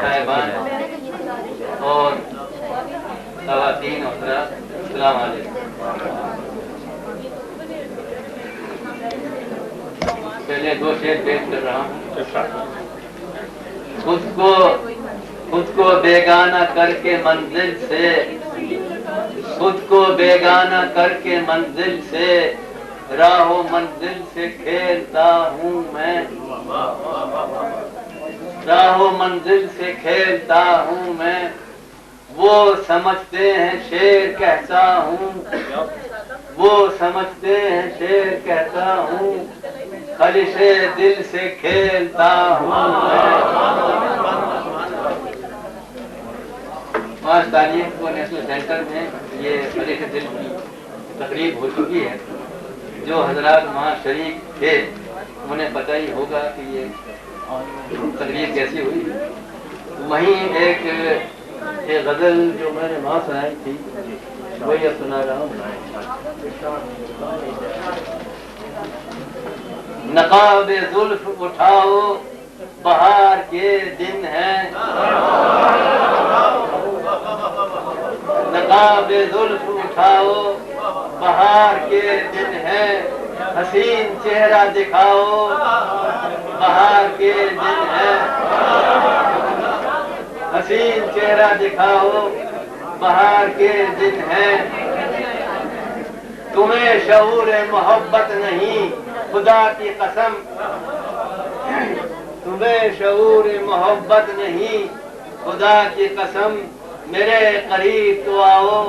صاحبان اور خواتین اور حضرات، السلام علیکم۔ پہلے 2 شعر پیش کر رہا ہوں۔ خود کو بیگانہ کر کے منزل سے، خود کو بیگانہ کر کے منزل سے، راہ و منزل سے کھیلتا ہوں میں، راہ و منزل سے کھیلتا ہوں میں، وہ سمجھتے ہیں شعر کہتا ہوں، وہ سمجھتے ہیں شعر کہتا ہوں، خلش دل سے کھیلتا ہوں میں۔ آج تاریخ کو نیشنل سینٹر میں یہ خلش دل کی تقریب ہو چکی ہے۔ جو حضرات وہاں شریک تھے انہیں پتہ ہی ہوگا کہ یہ تقریب کیسی ہوئی۔ وہیں ایک غزل جو میں نے وہاں سنائی تھی وہی اب سنا رہا ہوں۔ نقاب زلف اٹھاؤ بہار کے دن ہے، نقاب زلف اٹھاؤ بہار کے دن ہے، حسین چہرہ دکھاؤ بہار کے دن ہے، حسین چہرہ دکھاؤ بہار کے دن ہے، تمہیں شعور محبت نہیں خدا کی قسم، تمہیں شعور محبت نہیں خدا کی قسم، میرے قریب تو آؤ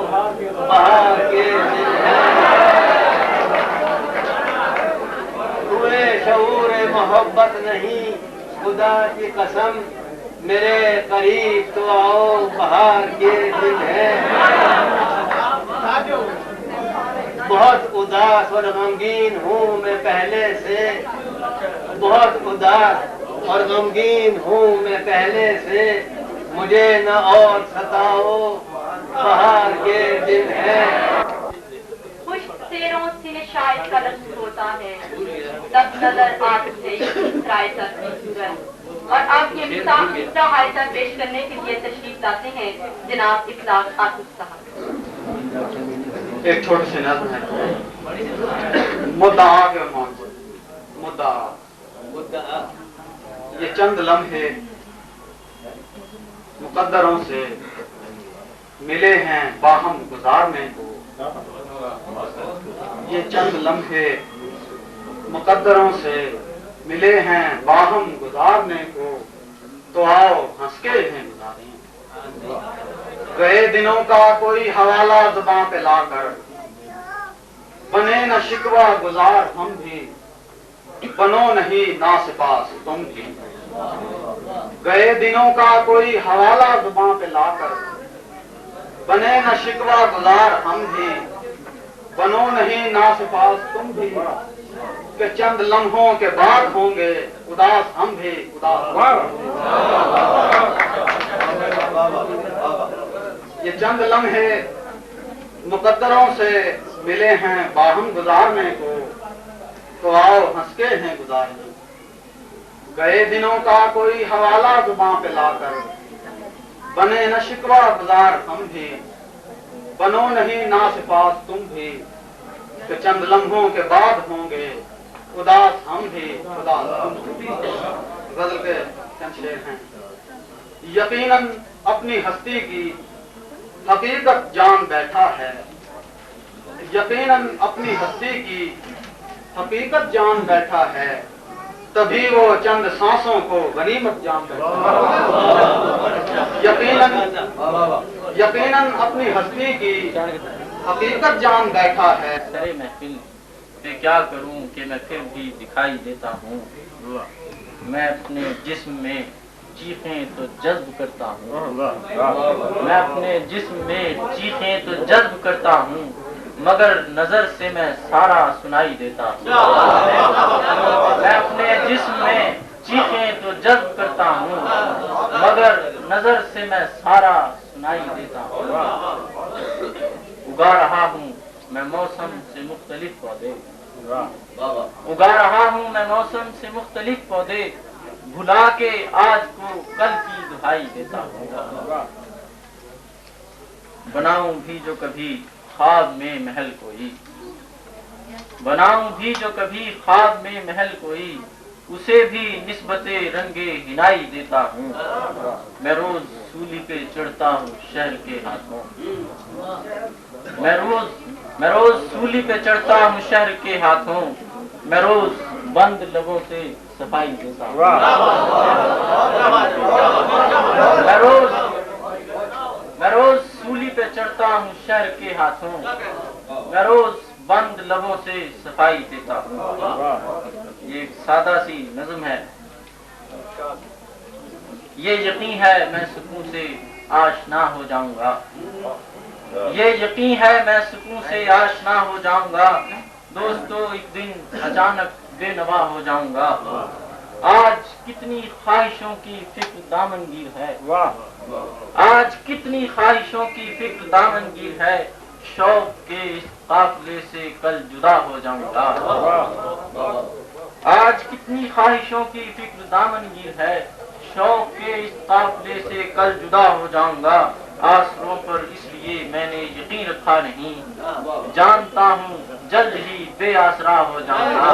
بہار کے دن ہے، تمہیں شعور محبت نہیں خدا کی قسم، میرے قریب تو آؤ بہار کے دن ہے۔ بہت اداس اور غمگین ہوں میں پہلے سے، بہت اداس اور غمگین ہوں میں پہلے سے، مجھے نہ اور ستاؤ بہار کے دن ہے۔ خوش تیروں سے شاید کا لفظ ہوتا ہے، تب نظر آتی ہے رائے تک کی صورت، اور آپ یہ مفتاح حائطہ پیش کرنے کے لیے تشریف لاتے ہیں جناب اخلاق آصف صاحب۔ ایک چھوٹی سی نظم ہے، مدعا کے عنوان پر۔ مدعا یہ چند لمحے مقدروں سے ملے ہیں باہم گزارنے کو، یہ چند لمحے مقدروں سے ملے ہیں باہم گزارنے کو، تو آؤ ہنس کے ہیں گزاریں، گئے دنوں کا کوئی حوالہ زباں پہ لا کر، بنے نہ شکوہ گزار ہم بھی، بنو نہیں ناسپاس تم بھی، گئے دنوں کا کوئی حوالہ زباں پہ لا کر، بنے نہ شکوہ گزار ہم بھی، بنو نہیں ناسپاس تم بھی، کہ چند لمحوں کے بعد ہوں گے اداس ہم بھی اداس۔ یہ چند لمحے مقدروں سے ملے ہیں باہم گزارنے کو، تو آؤ ہنس کے ہیں گزارنے، گئے دنوں کا کوئی حوالہ زباں پہ لا کر، بنے نہ شکوہ گزار ہم بھی، بنو نہیں ناسپاس تم بھی، کہ چند لمحوں کے بعد ہوں گے اداس ہم بھی اداس ہم بھی۔ غزل کے چند شعر ہیں۔ یقیناً اپنی ہستی کی حقیقت جان بیٹھا ہے، یقیناً اپنی ہستی کی حقیقت جان بیٹھا ہے، تبھی وہ چند سانسوں کو غنیمت جان بیٹھا ہے، یقیناً اپنی ہستی کی حقیقت جان بیٹھا ہے۔ سرے محفل میں کیا کروں کہ میں پھر بھی دکھائی دیتا ہوں، میں اپنے جسم میں چیخیں تو جذب کرتا ہوں، میں اپنے جسم میں چیخیں تو جذب کرتا ہوں، مگر نظر سے میں سارا سنائی دیتا ہوں، میں اپنے جسم میں چیخیں تو جذب کرتا ہوں، مگر نظر سے میں سارا سنائی دیتا ہوں، اگا رہا ہوں میں موسم سے مختلف پودے، اگا رہا ہوں میں موسم سے مختلف پودے، भुला के आज को कल की दुहाई देता हूँ। बनाऊं भी जो कभी ख्वाब में महल कोई, बनाऊं भी जो कभी ख्वाब में महल कोई, उसे भी निस्बते रंगे हिनाई देता हूँ। मैं रोज सूली पे चढ़ता हूँ शहर के हाथों, मैं रोज सूली पे चढ़ता हूँ शहर के हाथों, मैं रोज बंद लबों से सफाई देता हूँ। मैं रोज सूली पे चढ़ता हूँ शहर के हाथों, मैं रोज बंद लबों से सफाई देता हूँ। ये एक सादा सी नज़्म है। ये यकीन है मैं सुकून से आशना हो जाऊंगा, ये यकीन है मैं सुकून से आशना हो जाऊंगा। दोस्तों एक दिन अचानक बेनवा हो जाऊंगा। आज कितनी ख्वाहिशों की फिक्र दामनगीर है, आज कितनी ख्वाहिशों की फिक्र दामनगीर है। शौक के इस काफिले से कल जुदा हो जाऊंगा। आज कितनी ख्वाहिशों की फिक्र दामनगीर है, शौक के इस काफिले से कल जुदा हो जाऊंगा। आसरों पर इसलिए मैंने यकीन रखा नहीं, जानता हूँ जल्द ही बेआसरा हो जाऊंगा।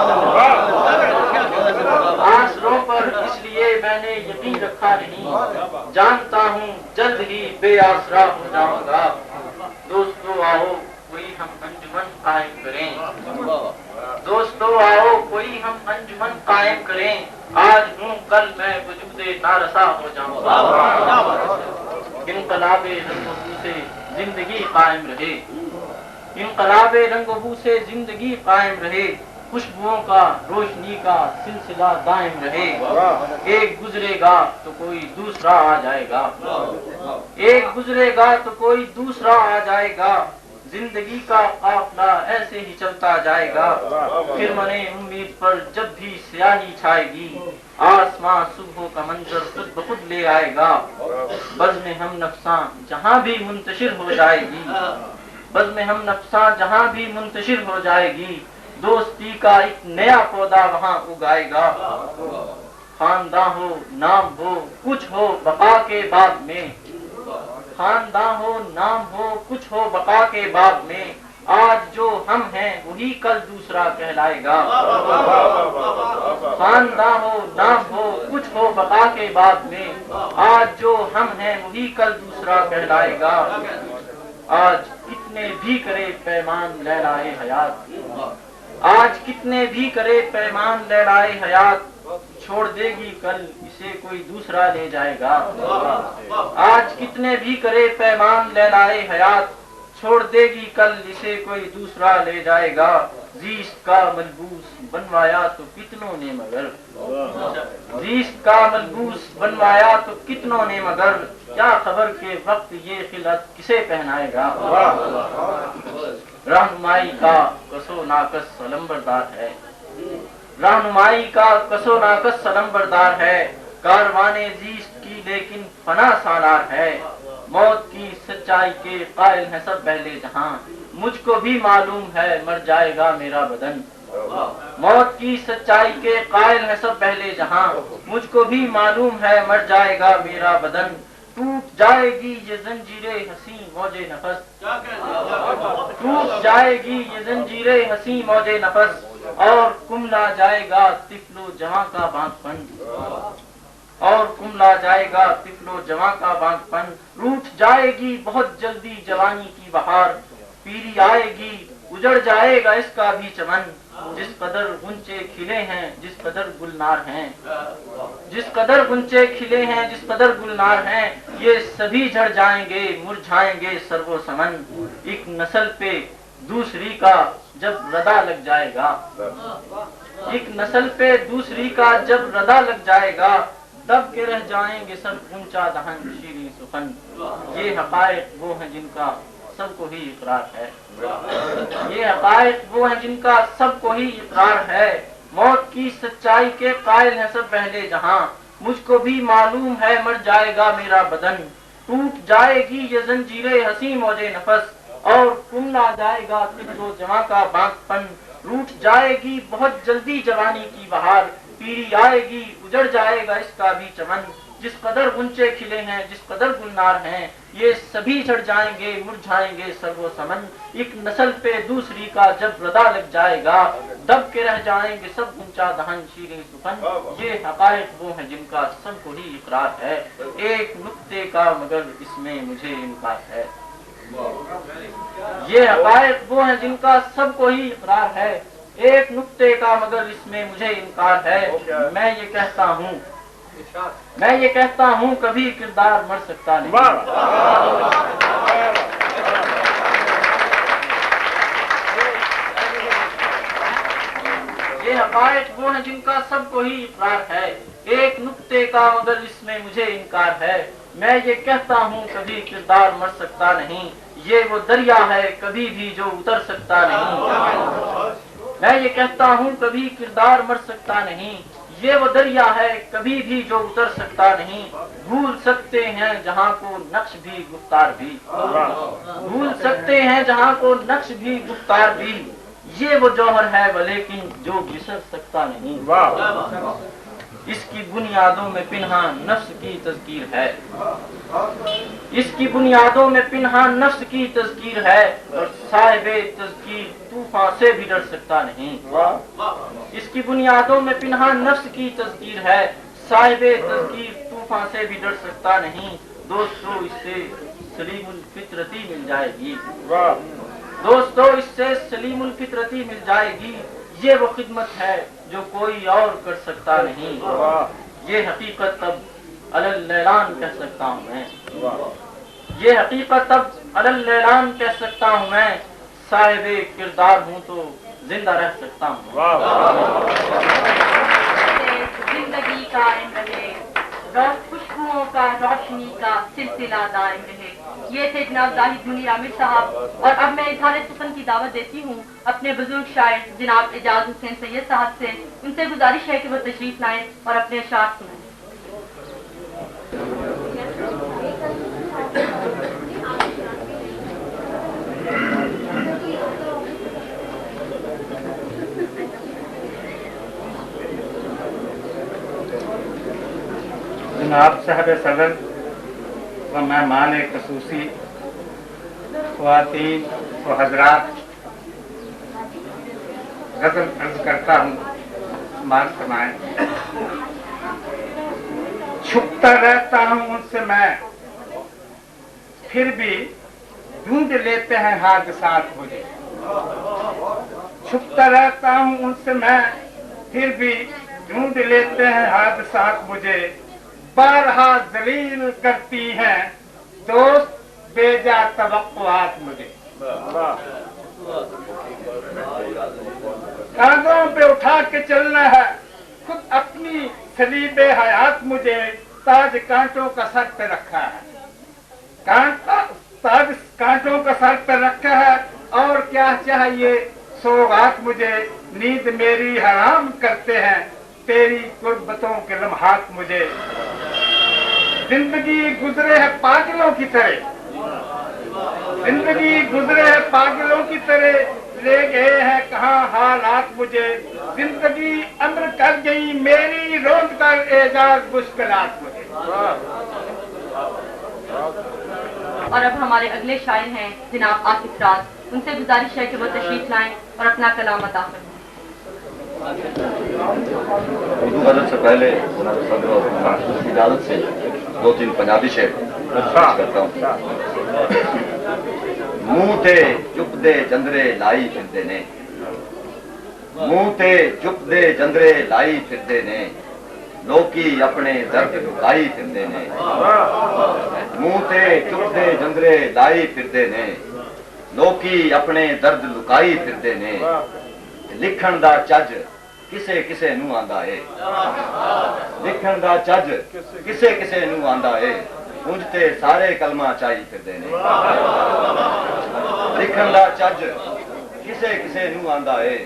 आसरों पर इसलिए मैंने यकीन रखा नहीं, जानता हूँ जल्द ही बेआसरा हो जाऊंगा। दोस्तों आओ कोई हम अंजुमन कायम करें, दोस्तों आओ कोई हम अंजुमन कायम करें। आज हूँ कल मैं वजूदे नारसा हो जाऊंगा। इनकलाबे रंगबू से जिंदगी कायम रहे, इनकलाबे रंगबू से जिंदगी कायम रहे। खुशबुओं का रोशनी का सिलसिला दायम रहे। एक गुजरेगा तो कोई दूसरा आ जाएगा, एक गुजरेगा तो कोई दूसरा आ जाएगा। जिंदगी का काफिला ऐसे ही चलता जाएगा। फिर मने उम्मीद पर जब भी स्याही छाएगी, आसमां सुबह का मंजर खुद ब खुद ले आएगा। बज़्म हम नफ्सां जहाँ भी मुंतशिर हो जाएगी, बज़्म हम नफ्सां जहाँ भी मुंतशिर हो जाएगी। दोस्ती का एक नया पौधा वहाँ उगाएगा। खानदान हो नाम हो कुछ हो बका के बाद में, खानदान हो नाम हो कुछ हो बका के बाद में। आज जो हम हैं वही कल दूसरा कहलाएगा। खानदान हो नाम हो कुछ हो बका के बाद में। आज जो हम हैं वही कल दूसरा कहलाएगा। आज कितने भी करे पैमान लहराए हयात, आज कितने भी करे पैमान लहराए हयात। छोड़ देगी कल इसे कोई दूसरा ले जाएगा। आज कितने भी करे पैमान लहराए हयात, छोड़ देगी कल इसे कोई दूसरा ले जाएगा। जीस्त का मलबूस बनवाया तो कितनों ने मगर, जीस्त का मलबूस बनवाया तो कितनों ने मगर। क्या खबर के वक्त ये खिलत किसे पहनाएगा। रहनुमाई का कसो नाकस सलम्बरदार है, रहनुमाई का कसो नाकस सलम्बरदार है। कारवाने जीस्त की लेकिन फना सालार है। मौत की सच्चाई के कायल है सब पहले जहां, मुझको भी मालूम है मर जाएगा मेरा बदन। मौत की सच्चाई के कायल है सब पहले जहां, मुझको भी मालूम है मर जाएगा मेरा बदन। टूट जाएगी ये जंजीरे हसी मौजे नफस, टूट जाएगी ये जंजीरे हसी मौजे नफस। और कुमला जाएगा तिफलो जवां का बांझपन, और कुमला जाएगा तिफलो जवां का बांझपन। रूठ जाएगी बहुत जल्दी जवानी की बहार, पीरी आएगी उजड़ जाएगा इसका भी चमन। जिस कदर गुंचे खिले हैं जिस कदर गुलनार हैं, जिस कदर गुंचे खिले हैं जिस कदर गुलनार हैं। ये सभी झड़ जाएंगे मुरझाएंगे सर्वो समन। एक नस्ल पे दूसरी का जब रदा लग जाएगा, एक नस्ल पे दूसरी का जब रदा लग जाएगा। दब के रह जाएंगे सब ऊंचा दहन शीरी सुखन। ये हकायक वो हैं जिनका सबको ही इकरार है, ये हकायक वो हैं जिनका सबको ही इकरार है। मौत की सच्चाई के कायल हैं सब पहले जहां, मुझको भी मालूम है मर जाएगा मेरा बदन। टूट जाएगी ये जंजीरे हसी मौजे नफस, और कुमला जाएगा तिफलो जवां का बांझपन। रूठ जाएगी बहुत जल्दी जवानी की बहार, पीरी आएगी उजड़ जाएगा इसका भी चमन। जिस कदर गुंचे खिले हैं जिस कदर गुलनार हैं ये सभी झड़ जाएंगे मुरझाएंगे सर्वो समन। एक नस्ल पे दूसरी का जब रदा लग जाएगा दब के रह जाएंगे सब गुंचा दहन शीरें सुखन। ये हकायक वो हैं जिनका सबको ही इकरार है एक नुक्ते का मगर इसमें मुझे इनकार है। ये हकायक वो हैं जिनका सबको ही इकरार है एक नुक्ते का मगर इसमें मुझे इनकार है। मैं ये कहता हूँ कभी किरदार मर सकता नहीं। ये हकायक वो हैं जिनका सबको ही इकरार है एक नुक्ते का मगर इसमें मुझे इनकार है। मैं ये कहता हूँ कभी किरदार मर सकता नहीं ये वो दरिया है कभी भी जो उतर सकता नहीं। मैं ये कहता हूँ कभी किरदार मर सकता नहीं ये वो दरिया है कभी भी जो उतर सकता नहीं। भूल सकते हैं जहाँ को नक्श भी गुफ्तार भी भूल सकते हैं जहाँ को नक्श भी गुफ्तार भी ये वो जौहर है वो लेकिन जो बिसर सकता नहीं। इसकी बुनियादों में पिन्हा नफ्स की तज़कीर है इसकी बुनियादों में पिन्हा नफ्स की तज़कीर है और साहिबे तज़कीर तूफान से भी डर सकता नहीं। इसकी बुनियादों में पिन्हा नफ्स की तज़कीर है साहिबे तज़कीर तूफान से भी डर सकता नहीं। दोस्तों इससे सलीमुल फितरती मिल जाएगी दोस्तों इससे सलीमुल फितरती मिल जाएगी। ये वो खिदमत है जो कोई और कर सकता नहीं। ये हकीकत अब अलल ऐलान कह सकता हूँ मैं ये हकीकत अब अलल ऐलान कह सकता हूँ मैं। साहिबे किरदार हूँ तो जिंदा रह सकता हूँ। जिंदगी कायम रहे खुशबुओं का रोशनी का सिलसिला दायम रहे। ये थे जनाब जाहिद मुनीर आमिर साहब और अब मैं इज़हार सुखन की दावत देती हूँ अपने बुजुर्ग शायर जनाब एजाज हुसैन सैयद साहब से। उनसे गुजारिश है कि वो तशरीफ लाएं और अपने अशार सुनाएं। जनाब साहब सदर व मेहमान खसूसी ख्वातीन व हजरात गज़ल अर्ज करता हूँ मान फरमाएं। छुपता रहता हूँ उनसे मैं फिर भी ढूंढ लेते हैं हादसात मुझे। छुपता रहता हूँ उनसे मैं फिर भी ढूंढ लेते हैं हादसात मुझे। बारहा जलील करती हैं दोस्त बेजा तवक्कुआत मुझे। कांधों पे उठा के चलना है खुद अपनी सलीबे हयात मुझे। ताज कांटों का सर पे रखा है ताज कांटों का सर पे रखा है और क्या चाहिए सौगात मुझे। नींद मेरी हराम करते हैं तेरी कुर्बतों के लम्हात मुझे। जिंदगी गुजरे है पागलों की तरह जिंदगी गुजरे है पागलों की तरह ले गए हैं कहाँ हालात मुझे। जिंदगी अम्र कर गई मेरी रोज कर एजाज मुश्किलात मुझे। और अब हमारे अगले शायर हैं जनाब आसिफ राज। उनसे गुजारिश है कि वो तशरीफ लाएं और अपना कलाम अदा करें। उर्दू गज़ल से पहले की इजाजत से दो तीन पंजाबी शेर करता हूँ। मुंह ते चुप दे जंदरे लाई फिरदे ने मुंह ते चुप दे जंदरे लाई फिरदे ने लोकी अपने दर्द लुकाई फिरदे ने। मुंह ते चुप दे जंदरे लाई फिरदे ने लोकी अपने दर्द लुकाई फिरदे ने। लिखण दा चज किसे किसे नू आंदा है लिखण दा चज किसे किसे नू आंदा है उंज ते सारे कलमा चाही फिरदे ने। लिखण दा चज किसे किसे नू आंदा है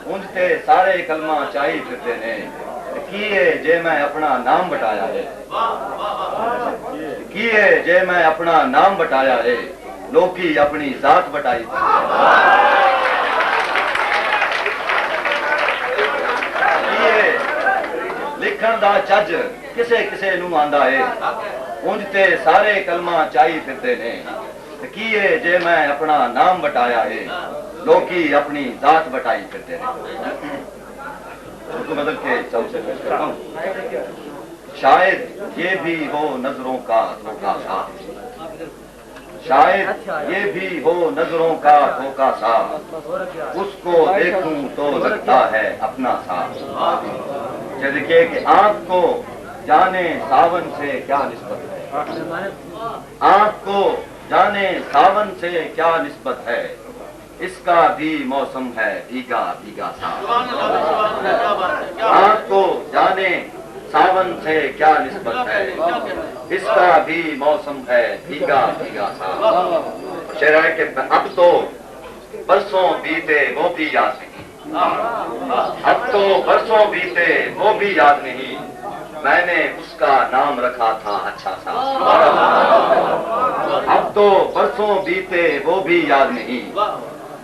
उंज ते सारे कलमा चाही फिरदे ने। की है जे मैं अपना नाम बटाया है की है जे मैं अपना नाम बटाया है लोकी अपनी जात बटाई। لکھن دا چج کسے کسے نو آندا ہے انج تے سارے کلمہ چائی پھردے نے تے کیے جے میں اپنا نام بٹایا ہے لوکی اپنی ذات بٹائی پھردے نے اردو بدل کے چل سے پیش کرتا ہوں شاید یہ بھی ہو نظروں کا دھوکا سا شاید یہ بھی ہو نظروں کا دھوکا سا اس کو دیکھوں تو لگتا ہے اپنا سا دیکھیے کہ آنکھ کو جانے ساون سے کیا نسبت ہے آنکھ کو جانے ساون سے کیا نسبت ہے اس کا بھی موسم ہے بھیگا بھیگا سا آنکھ کو جانے ساون سے کیا نسبت ہے اس کا بھی موسم ہے بھیگا بھیگا سا شعر ہے کہ اب تو برسوں بیتے وہ بھی یاد نہیں اب تو برسوں بیتے وہ بھی یاد نہیں میں نے اس کا نام رکھا تھا اچھا سا اب تو برسوں بیتے وہ بھی یاد نہیں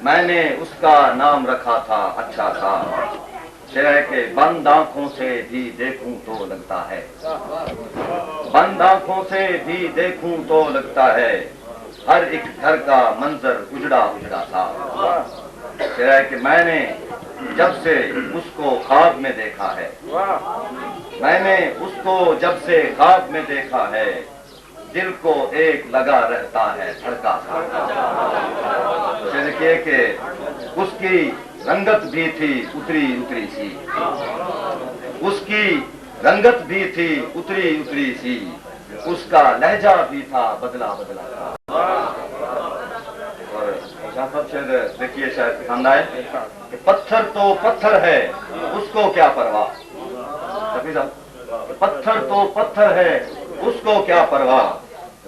میں نے اس کا نام رکھا تھا اچھا سا شعر کہ بند آنکھوں سے بھی دیکھوں تو لگتا ہے بند آنکھوں سے بھی دیکھوں تو لگتا ہے ہر ایک گھر کا منظر اجڑا اجڑا سا شعر کہ میں نے جب سے اس کو خواب میں دیکھا ہے میں نے اس کو جب سے خواب میں دیکھا ہے دل کو ایک لگا رہتا ہے دھڑکا سا دیکھیے کہ اس کی رنگت بھی تھی اتری اتری سی اس کی رنگت بھی تھی اتری اتری سی اس کا لہجہ بھی تھا بدلا بدلا تھا اور شاہ صاحب شاید دیکھیے شاید دکھانا ہے کہ پتھر تو پتھر ہے اس کو کیا پرواہ پتھر تو پتھر ہے اس کو کیا پرواہ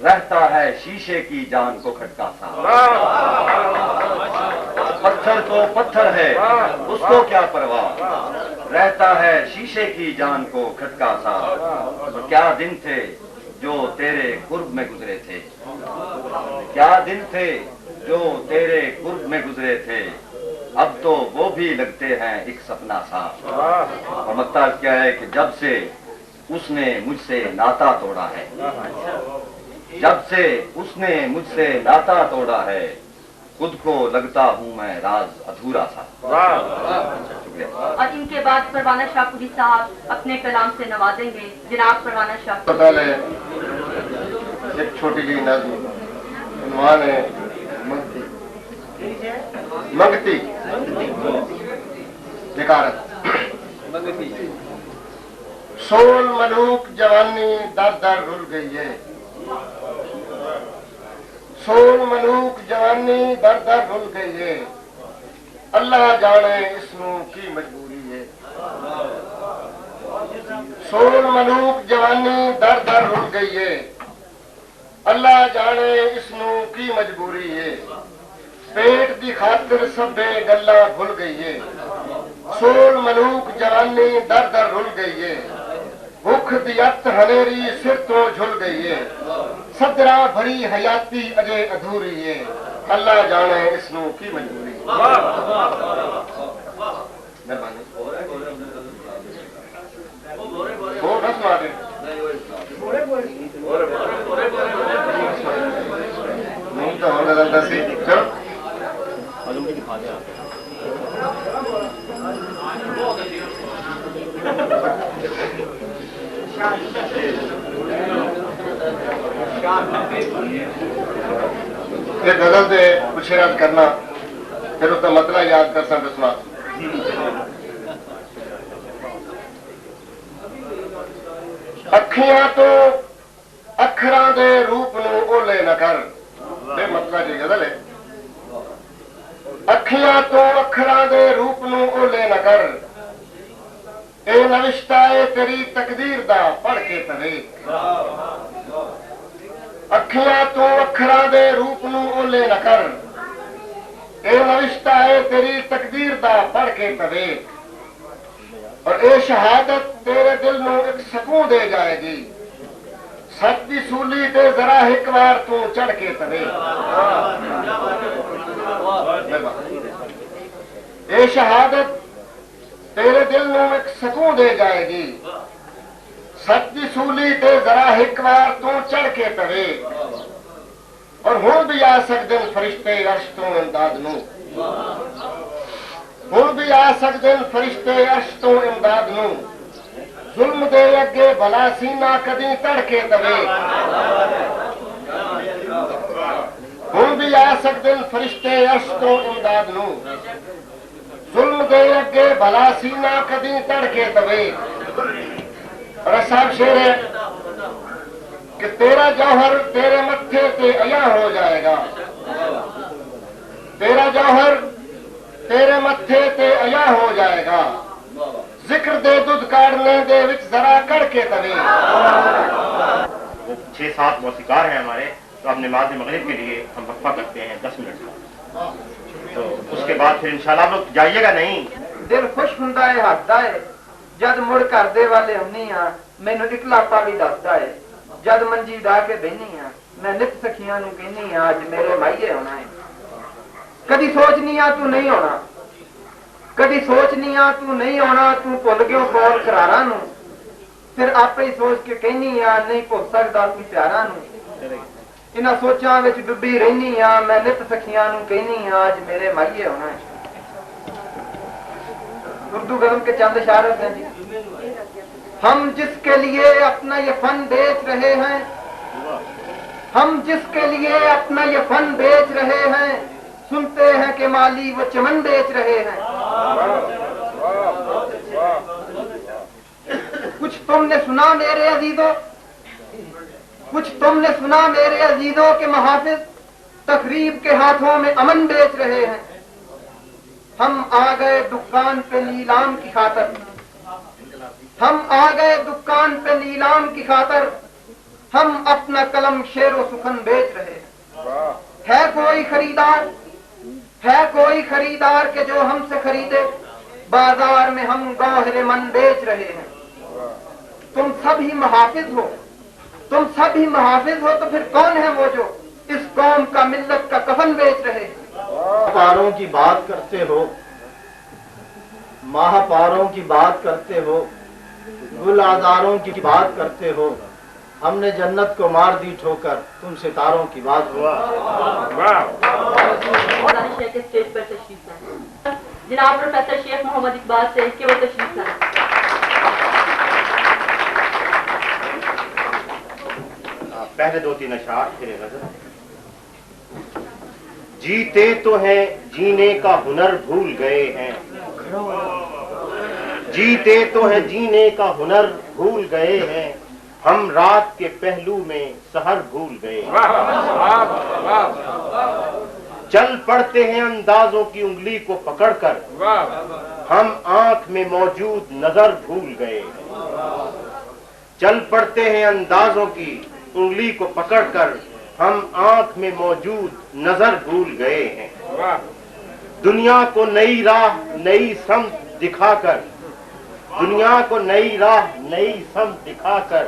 رہتا ہے شیشے کی جان کو کھٹکا سا پتھر تو پتھر ہے اس کو کیا پرواہ رہتا ہے شیشے کی جان کو کھٹکا سا کیا دن تھے جو تیرے قرب میں گزرے تھے کیا دن تھے جو تیرے قرب میں گزرے تھے اب تو وہ بھی لگتے ہیں ایک سپنا سا اور مقصد کیا ہے کہ جب سے اس نے مجھ سے ناتا توڑا ہے جب سے اس نے مجھ سے ناتا توڑا ہے خود کو لگتا ہوں میں راز ادھورا سا شکریہ اور ان کے بعد پروانہ شاہ پوری صاحب اپنے کلام سے نوازیں گے جناب پروانہ شاہ پہلے ایک چھوٹی سی نظم عنوان ہے منگتی بکارت سول ملوک جوانی در در رل گئی ہے سول ملوک جوانی در در رل گئی ہے اللہ جانے اس نو کی مجبوری ہے سول ملوک جوانی در در رل گئی ہے اللہ جانے اس نو کی مجبوری ہے پیٹ دی خاطر سبے گلا بھول گئی ہے سول ملوک جوانی در در رل گئی ہے بھوک دیت ہنیری سر تو جھل گئی ہے صدرا بھری حیاتی اجے ادھوری ہے اللہ جانے اس نو کی مجبوری پھر غزل دے کچھ یاد کرنا پھر اس کا مطلب یاد کر سکتے سنا اکھیاں تو اکھراں دے روپ نو اولے نہ کر بے مطلب جی غزل ہے اکھیاں تو اکھراں دے روپ نو اولے نہ کر اے نوشتہ اے تیری تقدیر دا پڑھ کے تریک اکھیاں تو اکھراں دے روپ نو اولے نہ کر اے نوشتہ اے تیری تقدیر دا پڑھ کے تریک اور اے شہادت تیرے دل نو ایک سکون دے جائے گی سچ دی سولی تے ذرا ایک بار تو چڑھ کے تریک اے شہادت تیرے دل نو ایک سکون دے جائے گی सच दी सूली ते जरा एक बार तू चढ़ के तवे और हुण भी आ सकदे फरिश्ते अर्श तो इमदाद नू हुण भी आ सकदे फरिश्ते अर्श तो इमदाद नू जुल्म दे अगे भला सीना कदी तड़के तवे हुण भी आ सकदे फरिश्ते अर्श तो इमदाद नू जुल्म दे अगे भला सीना कदी तड़के तवे। और साहब शेर है कि तेरा जौहर तेरे मत्थे ते अया हो जाएगा, तेरा जौहर तेरे मत्थे ते अया हो जाएगा, जिक्र दे दूध काढ़ने दे विच जरा कड़के तवे। वो 6-7 मौसीकार हैं हमारे, तो अब नमाज मगरिब के लिए हम वक्फा करते हैं 10 मिनट का, तो उसके बाद फिर इंशाल्लाह आप लोग जाइएगा नहीं। दिल खुश हुंदा है हसदा है जद मुड़ करदे वाले हुन्नी आ मैनू इकलापा भी दसदा है जद मंजी ढा के बहनी आ मैं नित सखियां नू कहनी आ अज मेरे माईए होना है। कदी सोचनी आ तू नहीं होना, कदी सोचनी आ तू नहीं होना, तू भुल गयो बोल करारा नू फिर आपे ही सोच के कहनी आ नहीं भुल सकदा तू प्यारा नू। इन्हां सोचां विच डुब्बी रहनी आ मैं नित सखियां नू कहनी आ अज मेरे माईए होना है। उर्दू गज़ल के चंद इशारे हैं जी। हम जिसके लिए अपना ये फन बेच रहे हैं, हम जिसके लिए अपना ये फन बेच रहे हैं, सुनते हैं कि माली वो चमन बेच रहे हैं। कुछ तुमने सुना मेरे अजीजों, कुछ तुमने सुना मेरे अजीजों के महाफिज तकरीब के हाथों में अमन बेच रहे हैं। हम आ गए दुकान पे नीलाम की खातर, हम आ गए दुकान पे नीलाम की खातर, हम अपना कलम शेरो सुखन बेच रहे हैं। है कोई खरीदार, है कोई खरीदार के जो हमसे खरीदे, बाजार में हम गौहरे मन बेच रहे हैं। तुम सभी मुहाफिज हो, तुम सभी मुहाफिज हो, तो फिर कौन है वो जो इस कौम का मिल्लत का कफन बेच रहे हैं। महापारों की बात करते हो, महापारों की बात करते हो, गुल आजारों की बात करते हो, हमने जन्नत को मार दी ठोकर, तुम सितारों की बात हो। के स्टेज पर तशरीफ लाए जनाब प्रोफेसर शेख मोहम्मद इकबाल से कि वो तशरीफ लाए। पहले 2-3 अशआर फिर गज़ल। जीते तो हैं जीने का हुनर भूल गए हैं, जीते तो हैं जीने का हुनर भूल गए हैं, हम रात के पहलू में सहर भूल गए। चल पड़ते हैं अंदाजों की उंगली को पकड़कर, हम आंख में मौजूद नजर भूल गए। चल पड़ते हैं अंदाजों की उंगली को पकड़कर, हम आंख में मौजूद नजर भूल गए हैं। दुनिया को नई राह नई समत दिखाकर, दुनिया को नई राह नई समत दिखाकर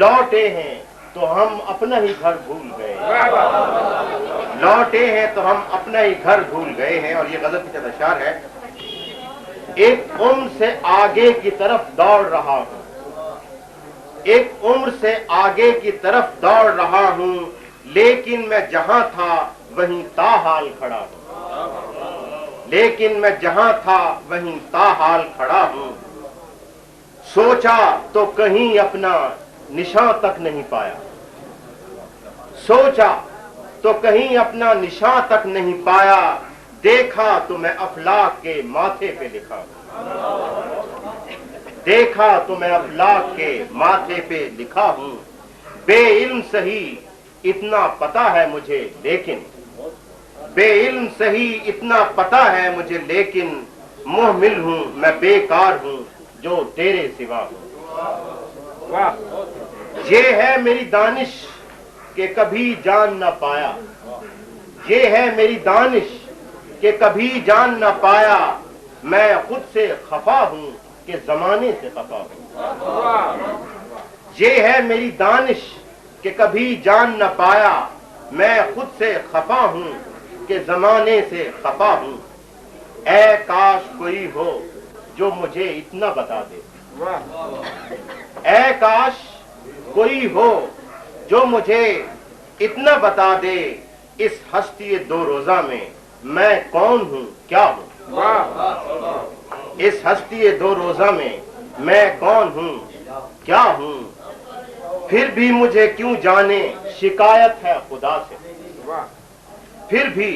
लौटे हैं तो हम अपना ही घर भूल गए। लौटे हैं तो हम अपना ही घर भूल गए हैं। और ये गजल की चंद अशआर है। एक उम्र से आगे की तरफ दौड़ रहा हूँ, एक उम्र से आगे की तरफ दौड़ रहा हूँ, लेकिन मैं जहां था वहीं ताहाल खड़ा हूं, लेकिन मैं जहां था वहीं ताहाल खड़ा हूं। सोचा तो कहीं अपना निशान तक नहीं पाया, सोचा तो कहीं अपना निशान तक नहीं पाया, देखा तो मैं अफलाक के माथे पे लिखा हूं, देखा तो मैं अफलाक के माथे पे लिखा हूं। बेइल्म सही इतना पता है मुझे लेकिन, बेइल्म सही इतना पता है मुझे लेकिन, मुहमिल हूं मैं बेकार हूं जो तेरे सिवा हूं। ये है मेरी दानिश के कभी जान न पाया, ये है मेरी दानिश के कभी जान न पाया, मैं खुद से खफा हूं कि जमाने से खफा हूं। ये है मेरी दानिश कि कभी जान न पाया, मैं खुद से खफा हूं कि जमाने से खफा हूं। ऐ काश कोई हो जो मुझे इतना बता दे, اے کاش کوئی ہو جو مجھے اتنا بتا دے اس ہستی دو روزہ میں میں کون ہوں کیا ہوں. اس ہستی دو روزہ میں میں کون ہوں کیا ہوں. پھر بھی مجھے کیوں جانے شکایت ہے خدا سے. پھر بھی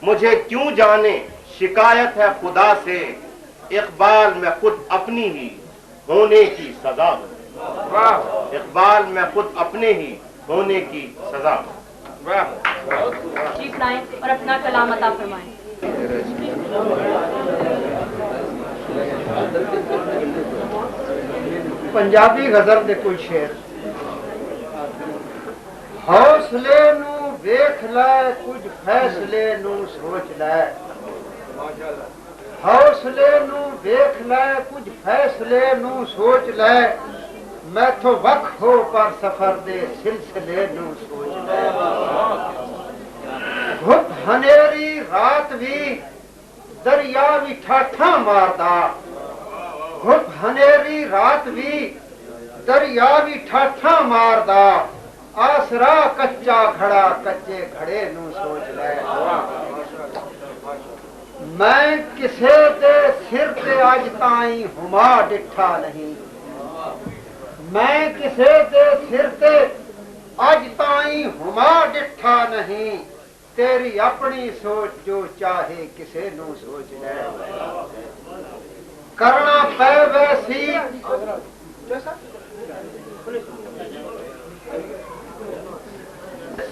مجھے کیوں جانے شکایت ہے خدا سے. اقبال میں خود اپنی ہی ہونے کی سزا ہوں. اقبال میں خود اپنے ہی ہونے کی سزا ہوں. تشریف لائیں اور اپنا کلام عطا فرمائیں. پنجابی غزل دے کوئی شعر. حوصلے نو ویکھ لے کچھ فیصلے نو سوچ لے. حوصلے نو ویکھ لے کچھ فیصلے نو سوچ لے. میں تو وقت ہو پر سفر دے سلسلے نو سوچ لے. گھٹ ہنیری رات بھی دریا بھی ٹھاٹھا ماردا. گھٹ ہنیری رات بھی دریا بھی ٹھاٹھا ماردا. آسرا کچا گھڑا کچے گھڑے نو سوچ لے. میں کسے دے سر تے اج تائیں ہما ڈٹھا نہیں. میں کسے دے سر تے اج تائیں ہما ڈٹھا نہیں. تیری اپنی سوچ جو چاہے کسے نو سوچ لے. کرنا پے ویسی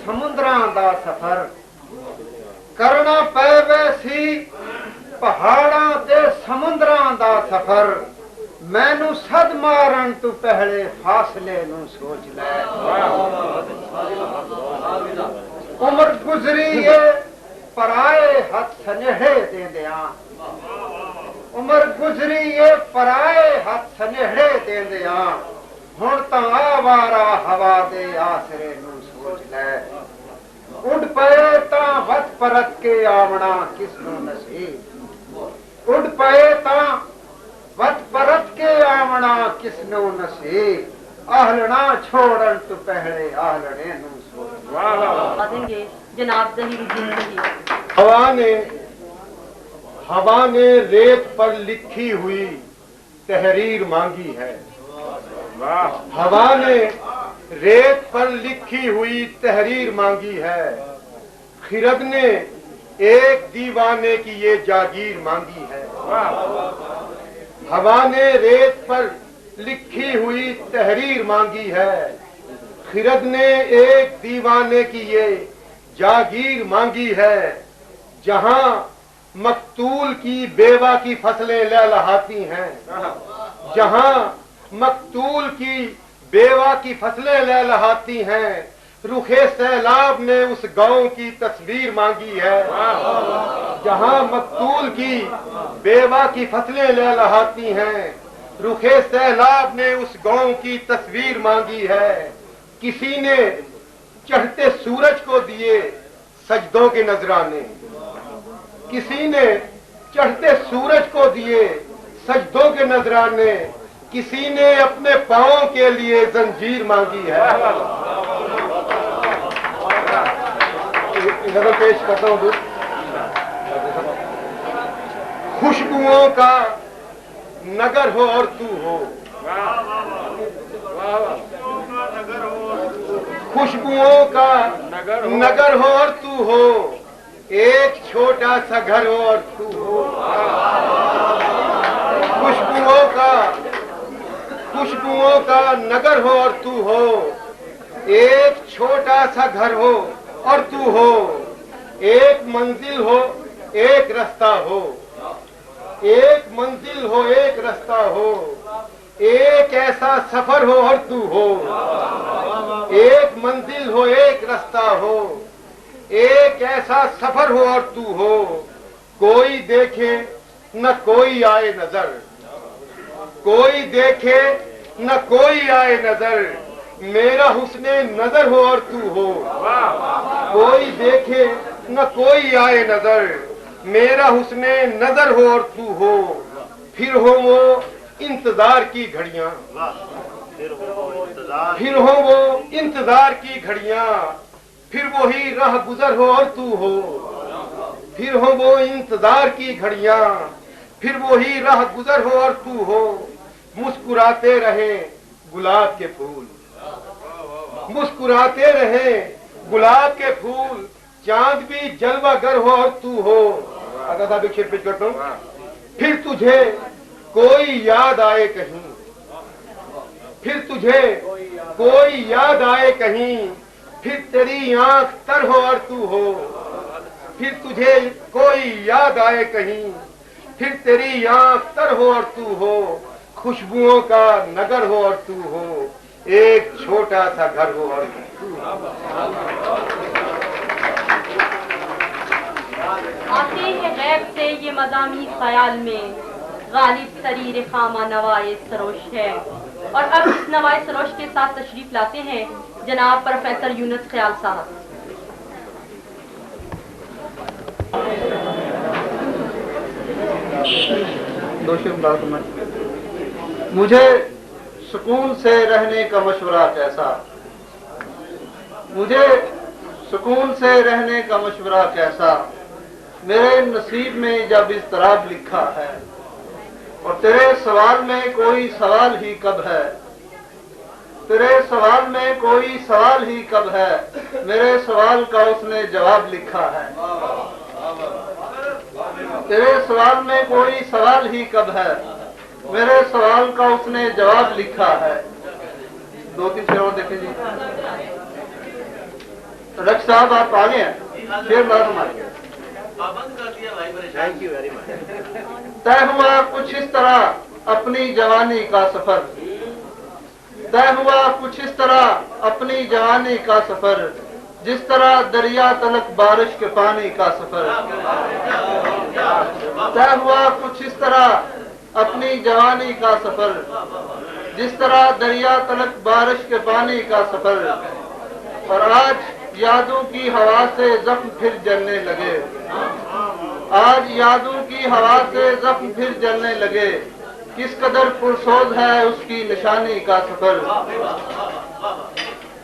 سمندراں دا سفر. کرنا پے ویسی پہاڑاں تے سمندراں دا سفر. مینوں صد مارن تو پہلے فاصلے نو سوچ لے. عمر گزری ہے پرائے ہاتھ سنہڑے دیندیاں. عمر گزری ہے پرائے ہاتھ سنہڑے دیندیاں. ہن تاں آوارا ہوا دے آسرے نو سوچ لے. اڈ پئے تاں وت پرت کے آونا کس نو نصیب. اڈ پئے تاں وت پرت کے آونا کس نو نصیب. آہلنا چھوڑن تو پہلے آہلنے نو سوچ. دیں گے جناب ظہیر الدین ظہیر. ہوا نے ریت پر لکھی ہوئی تحریر مانگی ہے. ہوا نے ریت پر لکھی ہوئی تحریر مانگی ہے. خرد نے ایک دیوانے کی یہ جاگیر مانگی ہے. ہوا نے ریت پر لکھی ہوئی تحریر مانگی ہے. خرد نے ایک دیوانے کی یہ جاگیر مانگی ہے. جہاں مقتول کی بیوہ کی فصلیں لہلہاتی ہیں. جہاں مقتول کی بیوہ کی فصلیں لہلہاتی ہیں. رخ سیلاب نے اس گاؤں کی تصویر مانگی ہے. جہاں مقتول کی بیوہ کی فصلیں لہلہاتی ہیں. رخ سیلاب نے اس گاؤں کی تصویر مانگی ہے. کسی نے چڑھتے سورج کو دیے سجدوں کے نذرانے. کسی نے چڑھتے سورج کو دیے سجدوں کے نذرانے. کسی نے اپنے پاؤں کے لیے زنجیر مانگی ہے. نظر پیش کرتا ہوں. خوشبوؤں کا نگر ہو اور تو ہو. خوشبوؤں کا نگر ہو اور تو ہو. ایک چھوٹا سا گھر ہو اور تو ہو. خوشبوؤں کا نگر ہو اور تو ہو. ایک چھوٹا سا گھر ہو اور تو ہو. ایک منزل ہو ایک رستہ ہو. ایک منزل ہو ایک رستہ ہو. ایک ایسا سفر ہو اور تو ہو. ایک منزل ہو ایک رستہ ہو. ایک ایسا سفر ہو اور تو ہو. کوئی دیکھے نہ کوئی آئے نظر. کوئی دیکھے نہ کوئی آئے نظر. میرا حسن نظر ہو اور تو ہو. کوئی دیکھے نہ کوئی آئے نظر. میرا حسن نظر ہو اور تو ہو. پھر ہو وہ انتظار کی گھڑیاں. फिर हो वो इंतजार की घड़ियां, फिर वही राह गुजर हो और तू हो। फिर हो वो इंतजार की घड़ियां, फिर वही राह गुजर हो और तू हो। मुस्कुराते रहे गुलाब के फूल, मुस्कुराते रहे गुलाब के फूल, चांद भी जलवागर हो और तू हो। आधा सा भी शेर पेश करता हूं। फिर तुझे कोई याद आए कहीं, फिर तुझे कोई याद आए कहीं, फिर तेरी आंख तर हो और तू हो। फिर तुझे कोई याद आए कहीं, फिर तेरी आंख तर हो और तू हो। खुशबुओं का नगर हो और तू हो, एक छोटा सा घर हो और तू हो। आते हैं गैब से ये मज़ामी ख्याल में, गालिब सरीर खामा नवाए सरोश है। और अब इस नवाए सरोश के साथ तशरीफ लाते हैं जनाब प्रोफेसर यूनुस ख्याल साहब। मुझे सुकून से रहने का मशवरा कैसा, मुझे सुकून से रहने का मशवरा कैसा, मेरे नसीब में जब इज़्तिराब लिखा है। और तेरे सवाल में कोई सवाल ही कब है, तेरे सवाल में कोई सवाल ही कब है, मेरे सवाल का उसने जवाब लिखा है। तेरे सवाल में कोई सवाल ही कब है, मेरे सवाल का उसने जवाब लिखा है। दो तीन शेर और देखें जी। रख साहब आप आगे हैं, शेर बात हमारे। Thank you very much. तय हुआ कुछ इस तरह अपनी जवानी का सफर, तय हुआ कुछ इस तरह अपनी जवानी का सफर, जिस तरह दरिया तलक बारिश के पानी का सफर। तय हुआ कुछ इस तरह अपनी जवानी का सफर, जिस तरह दरिया तलक बारिश के पानी का सफर। और आज यादों की हवा से जख्म फिर जलने लगे, आज यादों की हवा से जख्म फिर जलने लगे। किस कदर पुरसोज है उसकी निशानी का सफर।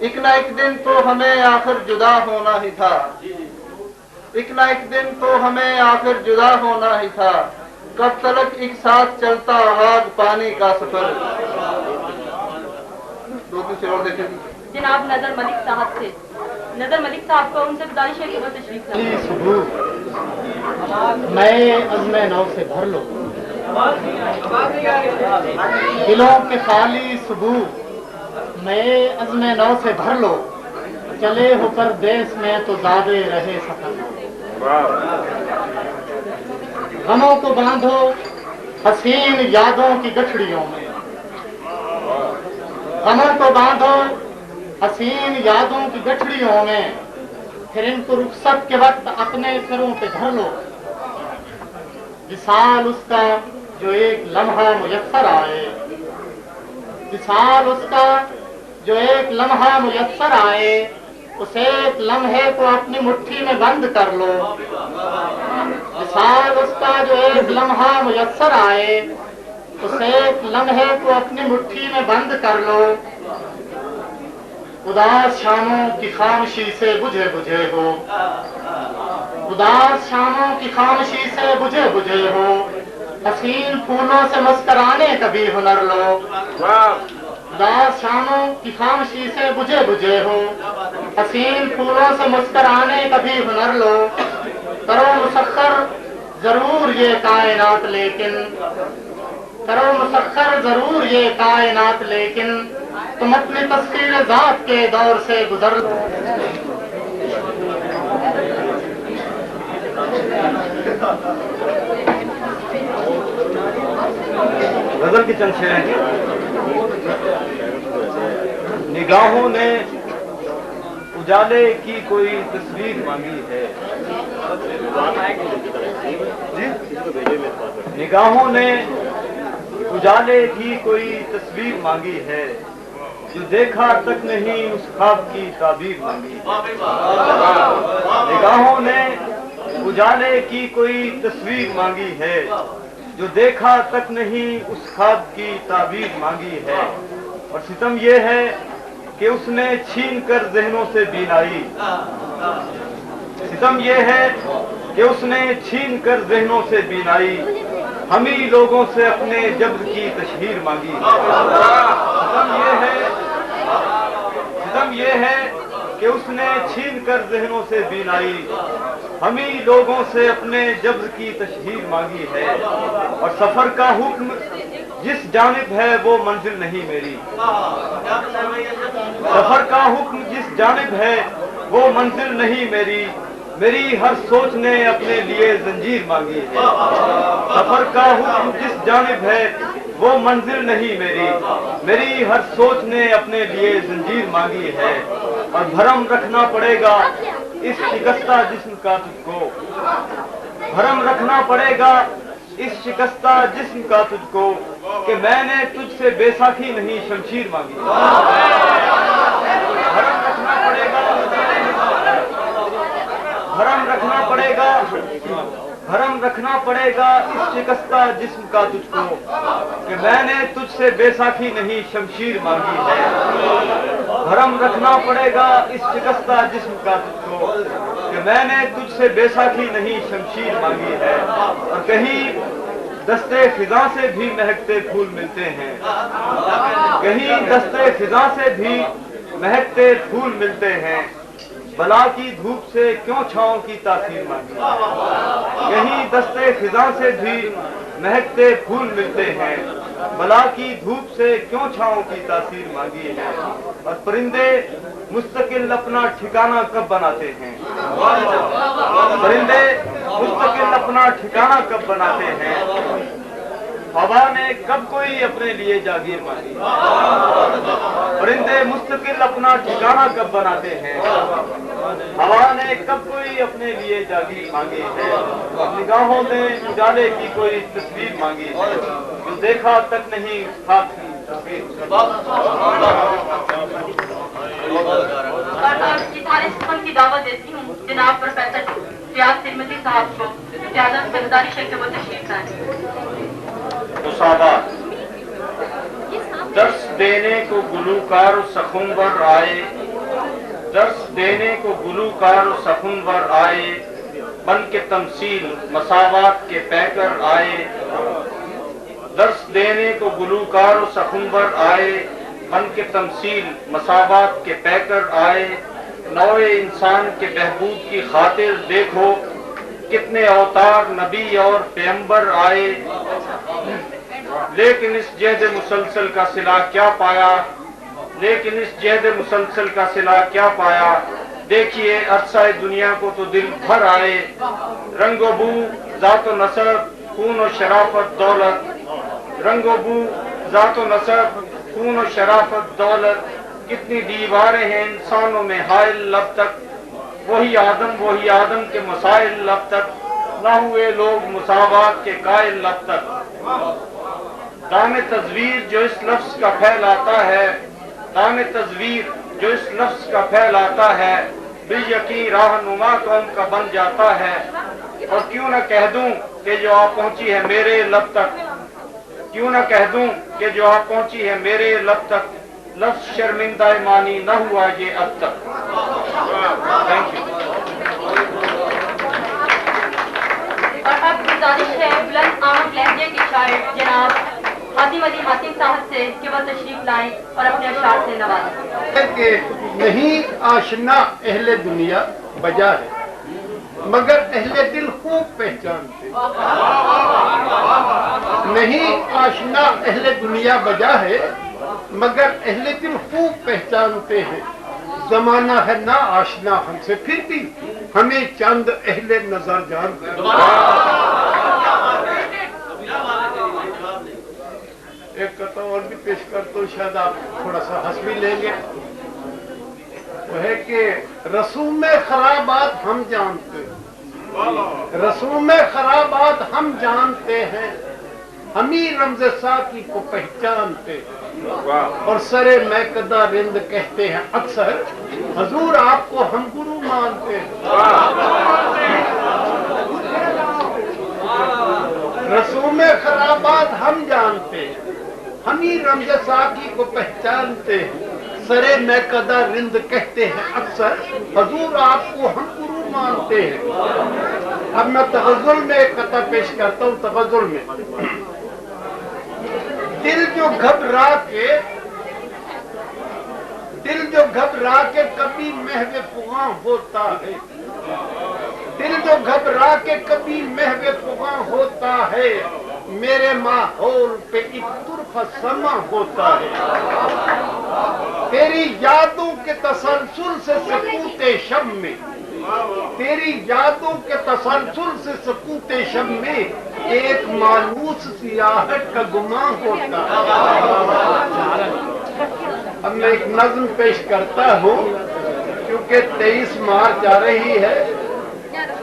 एक ना एक दिन तो हमें आखिर जुदा होना ही था, एक ना एक दिन तो हमें आखिर जुदा होना ही था। कब तलक एक साथ चलता आग पानी का सफर। दो तीन शेर और देखें जनाब नजर मलिक साहब से। नजर मलिक साहब को उनसे गुजारिश है कि वो तशरीफ लाएं। मैं अज़्म नौ से भर लो दिलों के खाली सुबह, मैं अज़्म नौ से भर लो, चले हो परदेस में तो ज़ादे रहे सफर। गमों को बांधो हसीन यादों की गठड़ियों में, गमों को बांधो हसीन यादों की गठड़ियों में, फिर इनको रुखसत के वक्त अपने सरों पे धर लो। विसाल उसका जो एक लम्हा मुयस्सर आए, विसाल उसका जो एक लम्हा मुयस्सर आए, उस एक लम्हे को अपनी मुट्ठी में बंद कर लो। विसाल उसका जो एक लम्हा मुयस्सर आए, उस एक लम्हे को अपनी मुट्ठी में बंद कर लो। उदास शामों की खामोशी से बुझे बुझे हो, उदास शामों की खामोशी से बुझे बुझे हो, हसीन फूलों से मुस्कराने कभी हुनर लो। उदास शामों की खामोशी से बुझे बुझे हो, हसीन फूलों से मुस्कराने कभी हुनर लो। करो मुसख्खर जरूर ये कायनात लेकिन, करो मुसख्खर जरूर ये कायनात लेकिन, तुम अपने तस्कीर ज़ात के दौर से गुजर। गजल की चंद शेर हैं। निगाहों ने उजाले की कोई तस्वीर मांगी है, निगाहों ने उजाले की कोई तस्वीर मांगी है, जो देखा तक नहीं उस ख्वाब की ताबीर मांगी। निगाहों ने उजाले की कोई तस्वीर मांगी है, जो देखा तक नहीं उस ख्वाब की ताबीर मांगी है। اور ستم یہ ہے کہ اس نے چھین کر ذہنوں سے بینائی، ستم یہ ہے کہ اس نے چھین کر ذہنوں سے بینائی، ہم ہی لوگوں سے اپنے جبر کی تشہیر مانگی۔ ستم یہ ہے کہ اس نے چھین کر ذہنوں سے بینائی، ہم ہی لوگوں سے اپنے جبر کی تشہیر مانگی ہے، اور سفر کا حکم جس جانب ہے وہ منزل نہیں میری، سفر کا حکم جس جانب ہے وہ منزل نہیں میری، میری ہر سوچ نے اپنے لیے زنجیر مانگی ہے، سفر کا حکم جس جانب ہے وہ منزل نہیں میری، میری ہر سوچ نے اپنے لیے زنجیر مانگی ہے، اور بھرم رکھنا پڑے گا اس شکستہ جسم کا تجھ کو، بھرم رکھنا پڑے گا اس شکستہ جسم کا تجھ کو، کہ میں نے تجھ سے بیساکھی نہیں شمشیر مانگی، بھرم رکھنا پڑے گا، بھرم رکھنا پڑے گا، بھرم رکھنا پڑے گا اس شکستہ جسم کا تجھ کو، کہ میں نے تجھ سے بیساکھی نہیں شمشیر مانگی ہے، بھرم رکھنا پڑے گا اس شکستہ جسم کا تجھ کو، کہ میں نے تجھ سے بیساکھی نہیں شمشیر مانگی ہے، اور کہیں دستے خزاں سے بھی مہکتے پھول ملتے ہیں، کہیں دستے خزاں سے بھی مہکتے پھول ملتے ہیں، بلا کی دھوپ سے کیوں چھاؤں کی تاثیر مانگی، کہیں دستے خزاں سے بھی مہکتے پھول ملتے ہیں، بلا کی دھوپ سے کیوں چھاؤں کی تاثیر مانگی ہے، اور پرندے مستقل اپنا ٹھکانہ کب بناتے ہیں، پرندے مستقل اپنا ٹھکانہ کب بناتے ہیں، ہوا نے کب کوئی اپنے لیے جاگیر مانگی، پرندے مستقل اپنا ٹھکانہ کب بناتے ہیں، ہوا نے کب کوئی اپنے لیے جاگیر مانگی ہے، نگاہوں میں اجالے کی کوئی تصویر مانگی ہے، جو دیکھا تک نہیں ہاتھ کی تصویر۔ اور ستارے سخن کی دعوت دیتی ہوں جناب پروفیسر ریاض ترمذی صاحب کو قیادت برداری شکل و تشریف لائیں۔ مساوات درس دینے کو گلوکار و سخنور آئے، درس دینے کو گلوکار و سخنور آئے، بن کے تمثیل مساوات کے پیکر آئے، درس دینے کو گلوکار و سخنور آئے، بن کے تمثیل مساوات کے پیکر آئے، نوع انسان کے بہبود کی خاطر دیکھو کتنے اوتار نبی اور پیغمبر آئے، لیکن اس جہد مسلسل کا صلہ کیا پایا، لیکن اس جہد مسلسل کا صلہ کیا پایا، دیکھیے عرصہ دنیا کو تو دل بھر آئے، رنگ و بو ذات و نسب خون و شرافت دولت، رنگ و بو ذات و نسب خون و شرافت دولت، کتنی دیواریں ہیں انسانوں میں حائل لب تک، وہی آدم کے مسائل لب تک، نہ ہوئے لوگ مساوات کے قائل لب تک، دام تزویر جو اس لفظ کا پھیلاتا ہے، دام تزویر جو اس لفظ کا پھیلاتا ہے، بالیقین راہنما قوم کا بن جاتا ہے، اور کیوں نہ کہہ دوں کہ جو آپ پہنچی ہے میرے لب تک، کیوں نہ کہہ دوں کہ جو آپ پہنچی ہے میرے لب تک، لفظ شرمندہ مانی نہ ہوا یہ اب تک۔ Thank you. اور اب گزارش ہے بلند آمد لہجے کی شاعر جناب حاتم علی حاتم صاحب سے کہ وہ تشریف لائیں اور اپنے اشعار سے نوازیں۔ کہ نہیں آشنا اہل دنیا بجا ہے مگر اہل دل خوب پہچانتے، نہیں آشنا اہل دنیا بجا ہے مگر اہل دل خوب پہچانتے ہیں، زمانہ ہے نا آشنا ہم سے پھر بھی ہمیں چند اہل نظر جانتے ہیں۔ ایک قطعہ اور بھی پیش کرتا ہوں، شاید آپ تھوڑا سا ہنس بھی لیں گے، وہ ہے کہ رسوم خرابات ہم جانتے ہیں، رسوم خرابات ہم جانتے ہیں، ہم ہی رمز ساقی کو پہچانتے ہیں، اور سرے میکدہ رند کہتے ہیں اکثر حضور آپ کو ہم گرو مانتے ہیں، رسوم خرابات ہم جانتے ہیں، ہم کبھی رمز ساقی کو پہچانتے ہیں، سرے میں قدا رند کہتے ہیں اکثر، حضور آپ کو ہم گرو مانتے ہیں۔ اب میں تغزل میں ایک قطع پیش کرتا ہوں، تغزل میں دل جو گھبرا کے کبھی محو فغاں ہوتا ہے، دل جو گھبرا کے کبھی محو فغاں ہوتا ہے، میرے ماحول پہ ایک طرفہ سما ہوتا ہے، تیری یادوں کے تسلسل سے سکوت شب میں، تیری یادوں کے تسلسل سے سکوت شب میں ایک مانوس سیاحت کا گماں ہوتا ہے۔ اب میں ایک نظم پیش کرتا ہوں کیونکہ 23 مارچ آ رہی ہے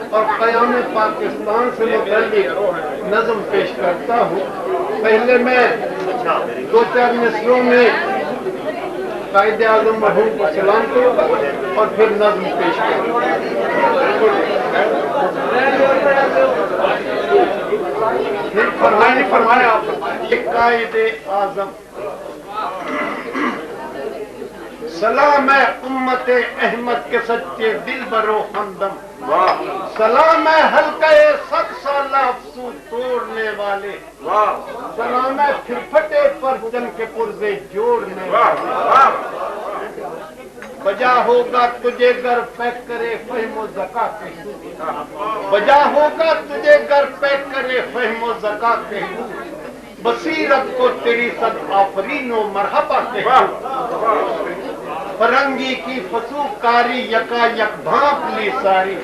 اور قیام پاکستان سے متعلق نظم پیش کرتا ہوں۔ پہلے میں 2-4 مصروں میں قائد اعظم مرحوم کو سلام کروں گا اور پھر نظم پیش کروں گا۔ پھر فرمایا قائد اعظم، سلام ہے امت احمد کے سچے دل برو ہمدم، سلام ہے حلقہ 100 سالہ افسوس توڑنے والے، سلام ہے پھر پھٹے پرچم کے پرزے جوڑنے والے، بجا ہوگا تجھے گر پیک کرے فہم و زکا کہوں، بجا ہوگا تجھے گر پیک کرے فہم و زکا کہوں، بصیرت کو تیری صد آفرین و مرحبا کہوں، فرنگی کی فسوق کاری یکا یک بھانپ لی ساری،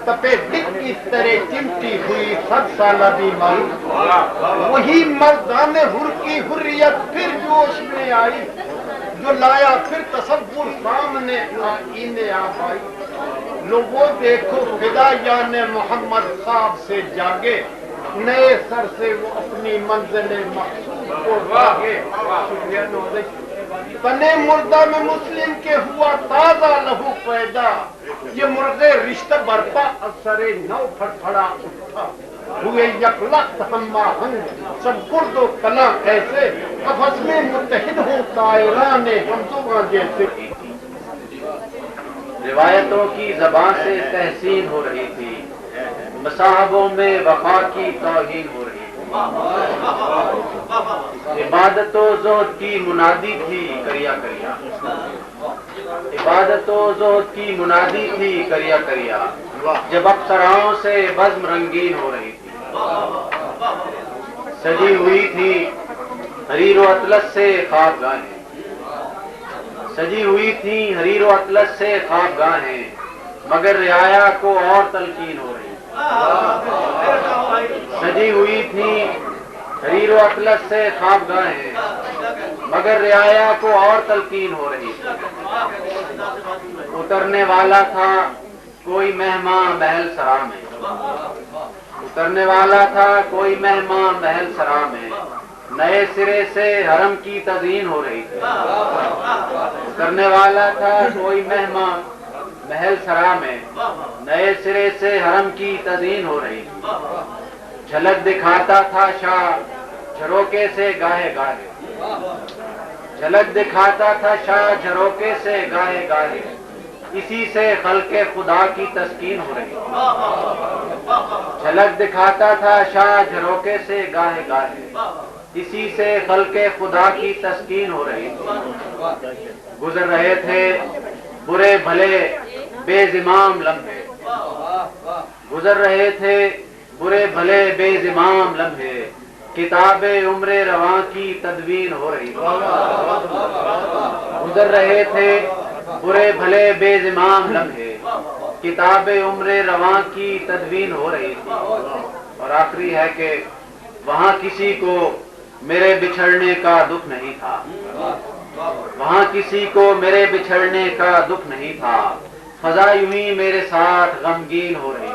تپے دل کی طرح چمٹی ہوئی 100 سالہ بیماری، وہی مردان حر کی حریت پھر جوش میں آئی، جو لایا پھر تصور سامنے آئینے آپ آئی، لوگوں دیکھو فدایان محمد خواب سے جاگے، نئے سر سے وہ اپنی منزل مقصود کو راگے۔ شکریہ نوزش۔ تنے مردہ میں مسلم کے ہوا تازہ لہو پیدا، یہ مرغ رشتہ برپا اثر نو پھڑا اٹھا، ہوئے یک لخت ہم آہنگ سب گرد و کلاں ایسے، قفس میں متحد ہو طائران ہمزواں جیسے۔ روایتوں کی زبان سے تحسین ہو رہی تھی، مصاحبوں میں وفا کی توہین ہو رہی تھی، عبادت و زہد کی منادی تھی کریا کریا، عبادت و زہد کی منادی تھی کریا کریا، جب افسراؤں سے بزم رنگین ہو رہی تھی، سجی ہوئی تھی حریر و اطلس سے خواب گاہیں، سجی ہوئی تھی حریر و اطلس سے خواب گاہیں، مگر رعایا کو اور تلقین ہو رہی، سجی ہوئی تھی حریر و اطلس سے خواب گاہیں، مگر رعایا کو اور تلقین ہو رہی تھی، اترنے والا تھا کوئی مہماں محل سرا میں، اترنے والا تھا کوئی مہماں محل سرا میں، نئے سرے سے حرم کی تزئین ہو رہی تھی، اترنے والا تھا کوئی مہماں محل سرا میں، نئے سرے سے حرم کی تزئین ہو رہی تھی، جھلک دکھاتا تھا شاہ جھروکے سے گاہے گاہے، جھلک دکھاتا تھا شاہ جھروکے سے گاہے گاہے، اسی سے خلق خدا کی تسکین ہو رہی تھی، جھلک دکھاتا تھا شاہ جھروکے سے گاہے گاہے، اسی سے خلق خدا کی تسکین ہو رہی تھی، گزر رہے تھے برے بھلے بے زمام لمحے، گزر رہے تھے برے بھلے بے زمام لمحے، کتاب عمر رواں کی تدوین ہو رہی تھی، گزر رہے تھے برے بھلے بے زمام لمحے، کتاب عمر رواں کی تدوین ہو رہی تھی، اور آخری ہے کہ وہاں کسی کو میرے بچھڑنے کا دکھ نہیں تھا، وہاں کسی کو میرے بچھڑنے کا دکھ نہیں تھا، فضا یوں ہی میرے ساتھ غمگین ہو رہی تھی۔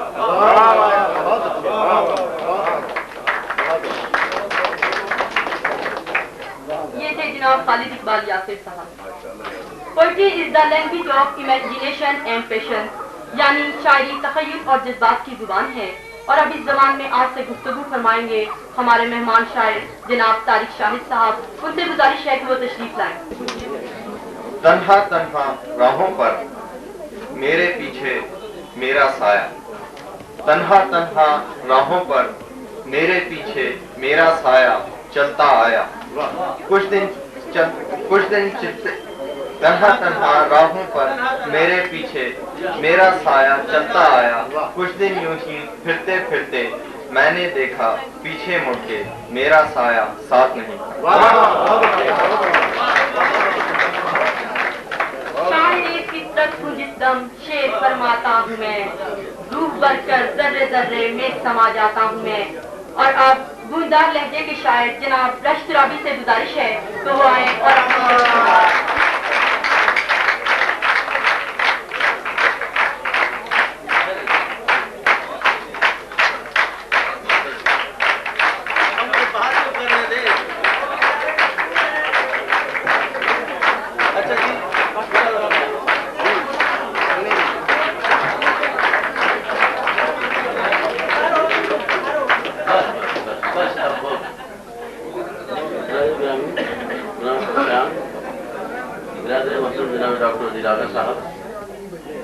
یہ تھے جناب خالد اقبال یاسر صاحب۔ Poetry is the language of imagination and passion، یعنی شاعری تخیل اور جذبات کی زبان ہے और अब इस जमान में आपसे गुफ्तगू फरमाएंगे हमारे मेहमान शायर जनाब तारिक शाहिद साहब। उनसे गुजारिश है कि वो तशरीफ लाएं। तन्हा तन्हा राहों पर मेरे पीछे मेरा साया, तन्हा तन्हा राहों पर मेरे पीछे मेरा साया चलता आया। कुछ दिन चलते तन्हा तन्हा राहों पर मेरे पीछे मेरा साया चलता आया। कुछ दिन यूं ही फिरते फिरते मैंने देखा पीछे मुड़ के मेरा साया साथ नहीं। शान फितरत हूँ जिस दम शेर फरमाता हूँ मैं, रूह बढ़कर जर्रे जर्रे में समा जाता हूँ मैं। और अब बूंदार लहजे के शायर जनाब रश्द राबी से गुजारिश है तो वो आए और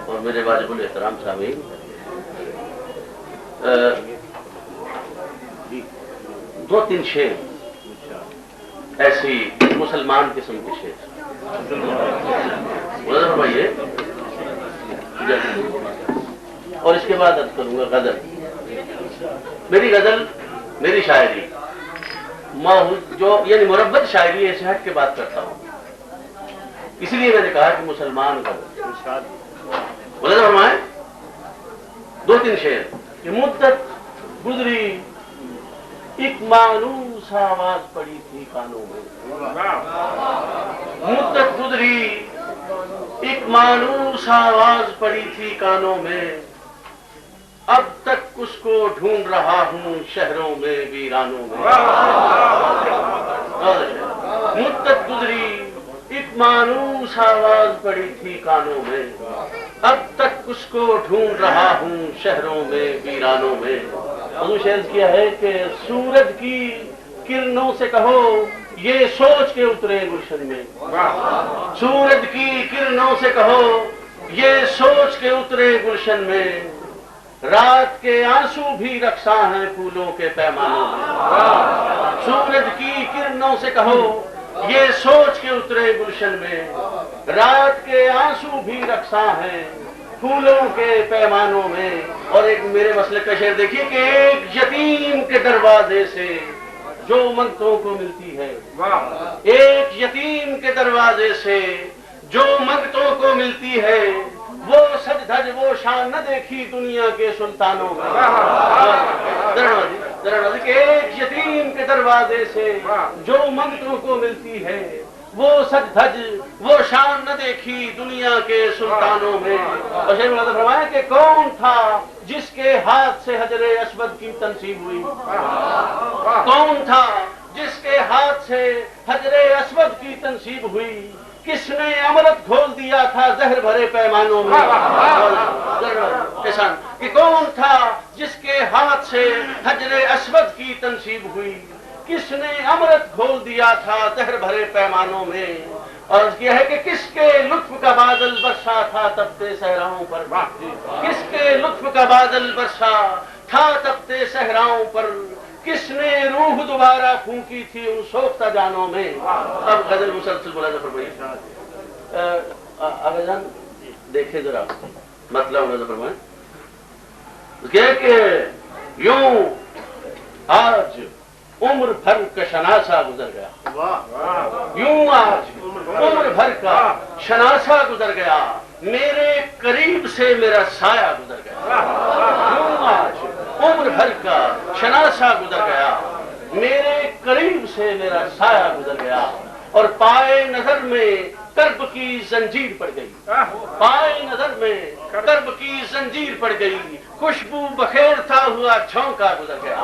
और मेरे वाजिबुल एहतराम सामीन, दो तीन शेर ऐसी मुसलमान किस्म के शेर फरमाइए और इसके बाद अर्ज करूंगा गजल। मेरी गजल, मेरी शायरी जो यानी मुरब्बत शायरी है, हट के बात करता हूँ, इसलिए मैंने कहा कि मुसलमान गजल बोले तो फरमाए। दो तीन शेर कि मुद्दत गुजरी एक मानूस आवाज पड़ी थी कानों में, मुद्दत गुजरी एक मानूस आवाज पड़ी थी कानों में, अब तक उसको ढूंढ रहा हूँ शहरों में वीरानों में। मुद्दत गुजरी एक मानूस आवाज पड़ी थी कानों में, अब तक उसको ढूंढ रहा हूँ शहरों में वीरानों में। हुजूर शेर किया है कि सूरज की किरणों से कहो ये सोच के उतरे गुलशन में, सूरज की किरणों से कहो ये सोच के उतरे गुलशन में, रात के आंसू भी रक्षा हैं फूलों के पैमानों में। सूरज की किरणों से कहो ये सोच के उतरे गुलशन में, रात के आंसू भी रक्षा हैं फूलों के पैमानों में। और एक मेरे मसले का शेर देखिए कि एक यतीम के दरवाजे से जो मंगतों को मिलती है, एक यतीम के दरवाजे से जो मंगतों को मिलती है, वो सज धज वो शान न देखी दुनिया के सुल्तानों में। एक यतीम के दरवाजे से जो मंगतों को मिलती है, वो सज धज वो शान न देखी दुनिया के सुल्तानों में। और शेर मुलाज़ा फरमाया कि कौन था जिसके हाथ से हजरे अस्वद की तनसीब हुई, कौन था जिसके हाथ से हजरे अस्वद की तनसीब हुई, किसने अमृत घोल दिया था जहर भरे पैमानों में। किसान कि कौन था जिसके हाथ से हजरे अस्वद की तनसीब हुई, किसने अमृत घोल दिया था जहर भरे पैमानों में। और किया है कि किसके लुत्फ का बादल बरसा था तपते सहराओं पर, किसके लुत्फ का बादल बरसा था तपते सहराओं पर, किसने रूह दोबारा फूंकी थी उन सोख्ता जानों में। अब गजल मुसलसल बोला जा फरमाइए। आगे जान देखे जरा मतलब नजर फरमाए कि यूं आज उम्र भर का शनासा गुजर गया, यूं आज उम्र भर का शनासा गुजर गया, मेरे करीब से मेरा साया गुजर गया। यूं आज उम्र भर का शनासा गुजर गया, मेरे करीब से मेरा साया गुजर गया। और पाए नजर में कर्ब की जंजीर पड़ गई, पाए नजर में कर्ब की जंजीर पड़ गई, खुशबू बखेरता हुआ झोंका गुजर गया।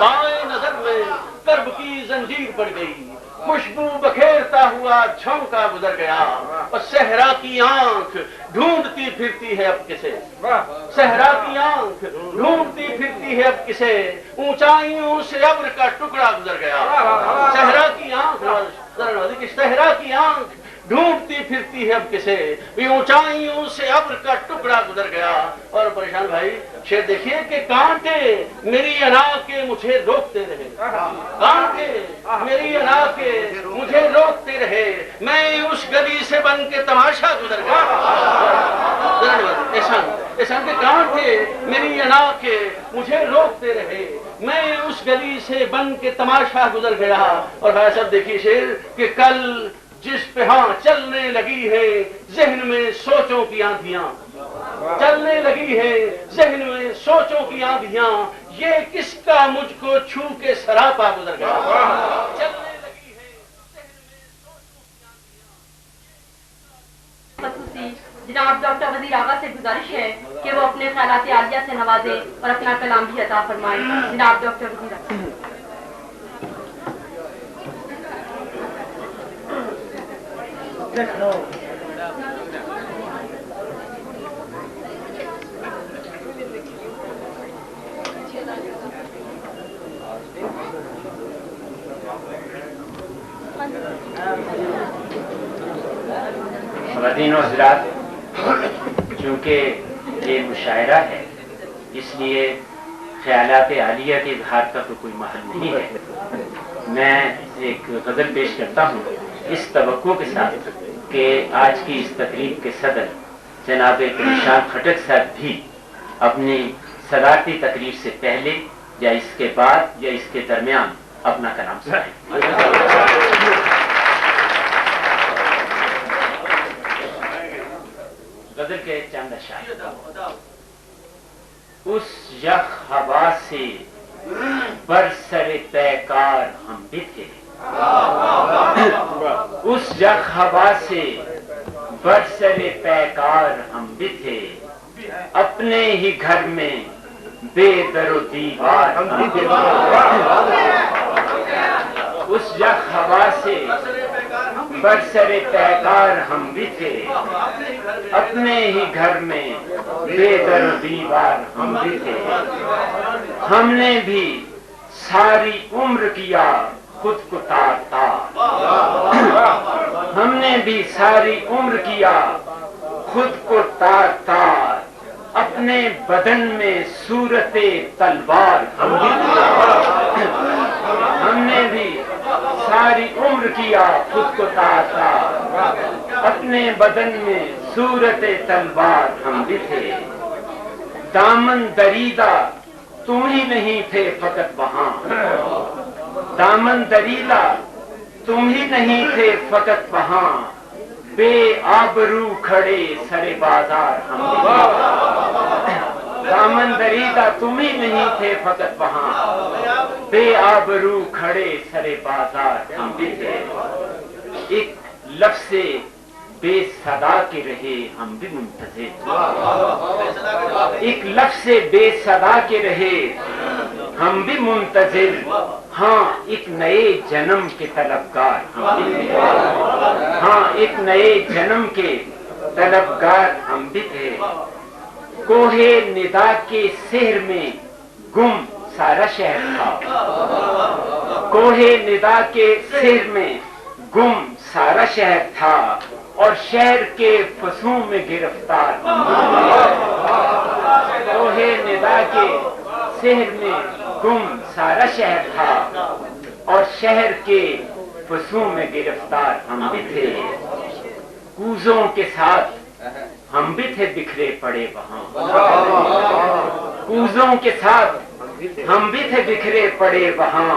पाए नजर में कर्ब की जंजीर पड़ गई, खुशबू बखेरता हुआ झोंका गुजर गया। और सहरा की आंख ढूंढती फिरती है अब किसे, सहरा की आंख ढूंढती फिरती है अब किसे, ऊंचाइयों से अब्र का टुकड़ा गुजर गया। सहरा की आंख, सहरा की आंख ढूंढती फिरती है अब किसे, ऊंचाइयों से अब्र का टुकड़ा गुजर गया। और परेशान भाई शेर देखिए कि कांटे मेरी अना के मुझे रोकते रहे, कांटे मेरी अना के मुझे रोकते रहे, मैं उस गली से बन के तमाशा गुजर गया। एहसान के कांटे मेरी अना के मुझे रोकते रहे, मैं उस गली से बन के तमाशा गुजर गया। और भाई साहब देखिए शेर कि कल जिस पे हाँ चलने लगी है जहन में सोचों की आंधियां, चलने लगी है जहन में सोचों की आंधियां, ये किसका मुझको छू के सरापा गुजर गया। चलने लगी है जहन में सोचों की आंधियां। जनाब डॉक्टर वजीर आगा से गुजारिश है कि वो अपने ख्यालात आलिया से नवाजे और अपना कलाम भी अता फरमाएं। जनाब डॉक्टर वजीर आगा। ख़वातीन और हज़रात, चूँकि ये मुशायरा है इसलिए ख्यालात आलिया के इजहार का तो कोई महल नहीं है। मैं एक गज़ल पेश करता हूँ इस तवक्को के साथ कि आज की इस तकरीब के सदर जनाब निशान खटक साहब भी अपनी सदारती तकरीर से पहले या इसके बाद या इसके दरमियान अपना कलाम सुनाएं। गजल के चंद अशार। उस यख हवा से बरसरे पैकार हम भी थे, उस यख हवा से बरसरे पैकार हम भी थे, अपने ही घर में बेदरो दीवार हम भी थे। उस यख हवा से बरसरे पैकार हम भी थे, अपने ही घर में बेदर दीवार हम भी थे। हमने भी सारी उम्र किया खुद को तारता, हमने भी सारी उम्र किया खुद को तारता, अपने बदन में सूरते तलवार हम भी थे। हमने भी सारी उम्र किया खुद को तारता, अपने बदन में सूरते तलवार हम भी थे। दामन दरीदा तुम ही नहीं थे फकत वहां, दामन दरीदा तुम ही नहीं थे फकत वहां, बेआबरू खड़े सरे बाजार हम भी थे। दामन दरीदा तुम ही नहीं थे फकत वहां, बेआबरू खड़े सरे बाजार हम भी थे। एक लफ्ज़ से बेसदा के रहे हम भी मुंतज़िर, एक लफ्ज़ से बेसदा के रहे हम भी मुंतज़िर, हाँ एक नए जन्म के तलबगार हम भी थे। हाँ एक नए जन्म के तलबगार हम भी थे। कोहे निदा के शहर में गुम सारा शहर था, कोहे निदा के शहर में गुम सारा शहर था, और शहर के फसों में गिरफ्तार। कोहे निदा के शहर में गुम सारा शहर था, और शहर के फसों में गिरफ्तार हम भी थे। कूजों के साथ हम भी थे बिखरे पड़े वहां, कूजों के साथ हम भी थे बिखरे पड़े वहां,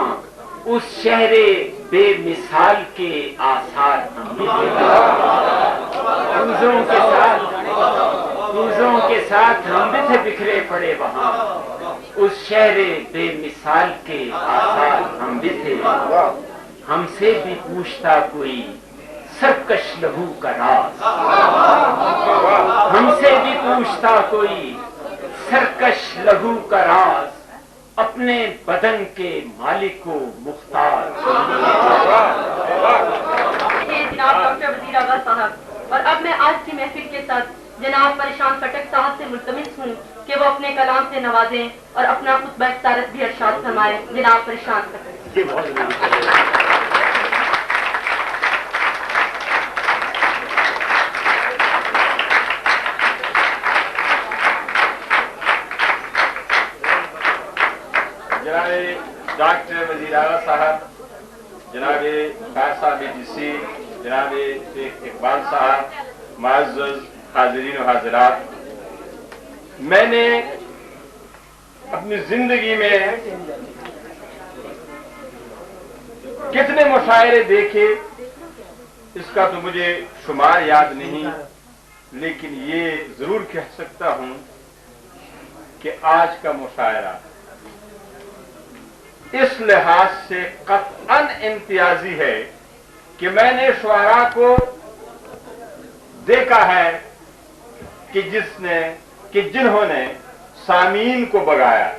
उस शहरे बेमिसाल के आसार हम भी थे। कूजों के साथ, कूजों के साथ हम भी थे बिखरे पड़े वहां, उस शहरे बेमिसाल के आसार हम भी थे। हमसे भी पूछता कोई सरकश लहू का राज, हमसे भी पूछता कोई सरकश लहू का राज, अपने बदन के मालिक को मुख्तार। जनाब डॉक्टर वजीर आगा साहब, और अब मैं आज की महफिल के साथ जनाब परेशान फटक साहब से मुल्तमिस हूँ कि वो अपने कलाम से नवाजें और अपना खुतबा इफ्तारत भी इरशाद फरमाए। जनाब परेशान फटक। जनाबे डॉक्टर वजीर आला साहब, जनाबे खार साहब डीसी, जनाबे शेख इकबाल साहब, मुअज़्ज़ज़ हाज़रीन और हाज़रात, मैंने अपनी जिंदगी में कितने मुशायरे देखे इसका तो मुझे शुमार याद नहीं, लेकिन ये जरूर कह सकता हूं कि आज का मुशायरा इस लिहाज से कतअन इम्तियाजी है कि मैंने शुआरा को देखा है कि जिन्होंने सामीन को बगाया,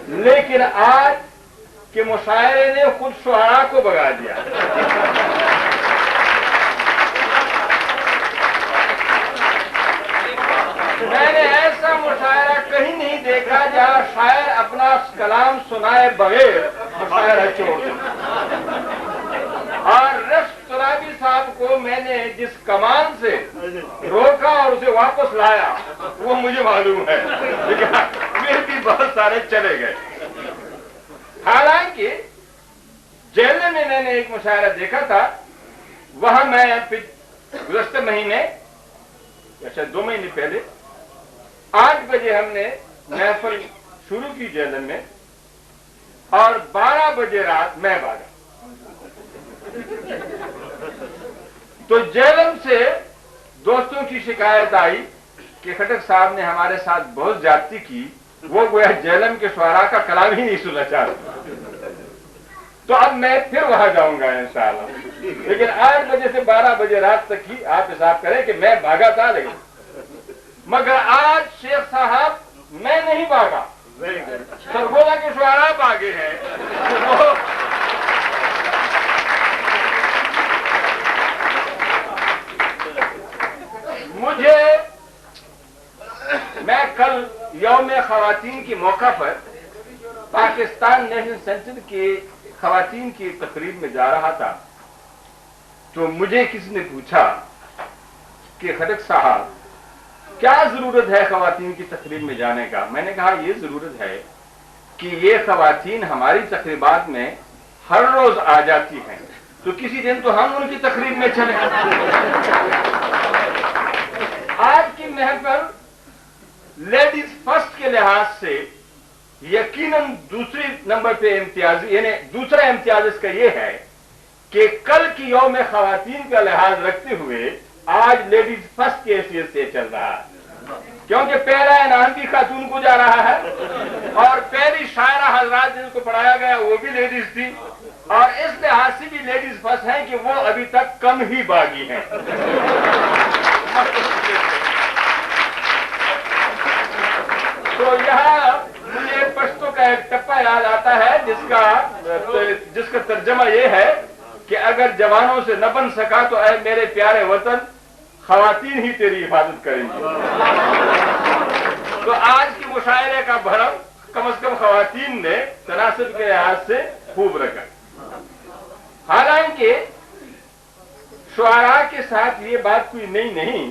लेकिन आज के मुशायरे ने खुद शुआरा को बगा दिया। मैंने ऐसा मुशायरा कहीं नहीं देखा जहां शायर अपना कलाम सुनाए बगैर मुशायरा छोड़ दे। और रश्क तुराबी साहब को मैंने जिस कमान से रोका और उसे वापस लाया वो मुझे मालूम है, लेकिन फिर भी बहुत सारे चले गए। हालांकि जेल में मैंने एक मुशायरा देखा था, वहां मैं गुज़श्ते महीने, अच्छा 2 महीने पहले 8 बजे हमने महफिल शुरू की जेलन में और 12 बजे रात मैं भागा। तो जेलम से दोस्तों की शिकायत आई कि खटक साहब ने हमारे साथ बहुत ज्यादती की, वो गोया जेलम के शुआरा का कलाम ही नहीं सुनना चाहता। तो अब मैं फिर वहां जाऊंगा इंशाअल्लाह, लेकिन 8 बजे से 12 बजे रात तक ही आप हिसाब करें कि मैं भागा था, लेकिन मगर आज शेख साहब मैं नहीं भागा, सरगोदा के शुआरा भागे हैं। मैं कल यौम खवातीन के मौका पर पाकिस्तान नेशनल सेंटर के खवातीन की तकरीब में जा रहा था, तो मुझे किसी ने पूछा कि खटक साहब क्या जरूरत है खवातीन की तकरीब में जाने का। मैंने कहा ये जरूरत है कि ये खवातीन हमारी तकरीबात में हर रोज आ जाती हैं, तो किसी दिन तो हम उनकी तकरीब में चले। आज की महफिल लेडीज फर्स्ट के लिहाज से यकीनन दूसरी नंबर पे इम्तियाज, यानी दूसरा इम्तियाज इसका यह है कि कल की यौम खवातीन का लिहाज रखते हुए आज लेडीज फर्स्ट की हैसियत से चल रहा है, क्योंकि पहला इनाम भी खातून को जा रहा है और पहली शायरा हजरात जिनको पढ़ाया गया वो भी लेडीज थी, और इस लिहाज से भी लेडीज फर्स्ट है कि वो अभी तक कम ही बागी हैं। तो यहाँ मुझे पश्तो का एक टप्पा याद आता है जिसका तर्जमा ये है कि अगर जवानों से न बन सका तो ऐ मेरे प्यारे वतन खवातीन ही तेरी हिफाजत करेंगी। तो आज के मुशायरे का भरम कम से कम खवातीन ने तनासब के लिहाज से खूब रखा। हालांकि शुआरा के साथ ये बात कोई नई नहीं,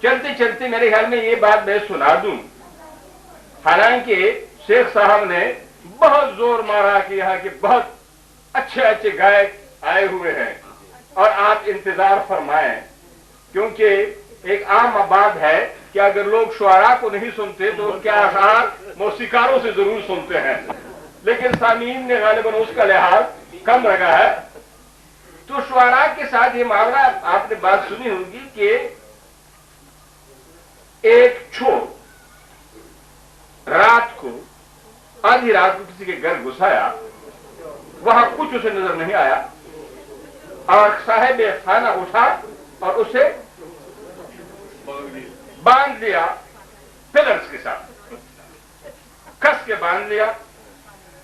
चलते चलते मेरे ख्याल में ये बात मैं सुना दूं। हालांकि शेख साहब ने बहुत जोर मारा कि यहाँ के बहुत अच्छे अच्छे गायक आए हुए हैं और आप इंतजार फरमाएं, क्योंकि एक आम बात है कि अगर लोग शुआरा को नहीं सुनते तो उनके आसार मौसीकारों से जरूर सुनते हैं, लेकिन सामीन ने गालिबन उसका लिहाज कम रखा है। तो शुआरा के साथ ये मामला आपने बात सुनी होगी कि एक चोर रात को, आधी रात को किसी के घर घुसाया, वहां कुछ उसे नजर नहीं आया और साहिब खाना उठा और उसे बांध लिया, पिलर्स के साथ कस के बांध लिया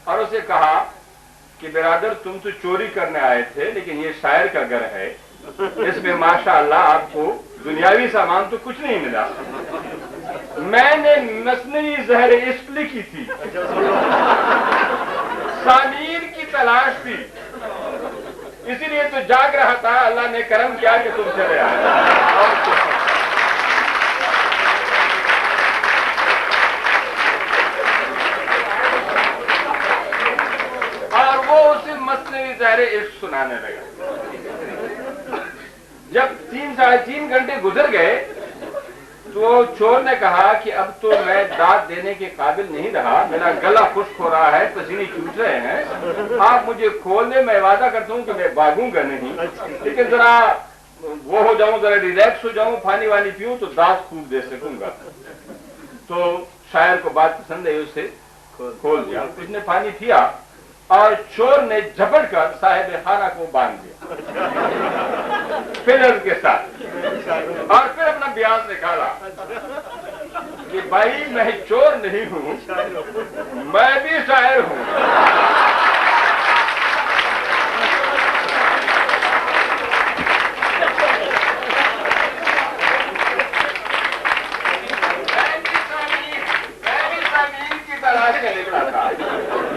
और उसे कहा कि बिरादर तुम तो चोरी करने आए थे, लेकिन ये शायर का घर है, इसमें माशाअल्लाह आपको दुनियावी सामान तो कुछ नहीं मिला। मैंने मसनवी ज़हर इश्क लिखी थी, सामीर की तलाश थी, इसीलिए तो जाग रहा था। अल्लाह ने करम किया कि तुम चले आए। और वो उसे मसनवी ज़हर इश्क सुनाने लगा। जब 3-3.5 घंटे गुजर गए तो चोर ने कहा कि अब तो मैं दाद देने के काबिल नहीं रहा, मेरा गला खुश्क हो रहा है, पसीने छूट रहे हैं, आप मुझे खोल दे, मैं वादा करता हूँ कि मैं भागूंगा नहीं, लेकिन जरा वो हो जाऊं, जरा रिलैक्स हो जाऊं, पानी वानी पीऊं तो दाद खूब दे सकूंगा। तो शायर को बात पसंद है, उसे खोल दिया, उसने पानी पिया और चोर ने झपट कर साहिब खाना को बांध दिया फिलर के साथ, और फिर अपना ब्याज निकाला कि भाई मैं चोर नहीं हूं, मैं भी शायर हूं।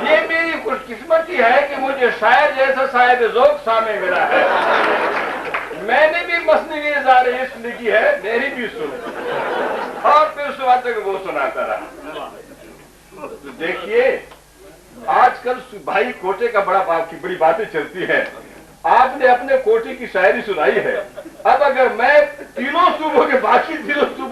ये मेरी खुशकिस्मती है कि मुझे शायर जैसा साहिब ज़ौक़ सामने मिला है। मैंने भी मसनवी ज़हर इश्क लिखी है, मेरी भी सुनो। और फिर सुबह तक वो सुनाता रहा। तो देखिए आजकल भाई कोटे का बड़ी बातें चलती है। आपने अपने कोटे की शायरी सुनाई है, अब अगर मैं तीनों सूबों के बाकी तीनों सूबों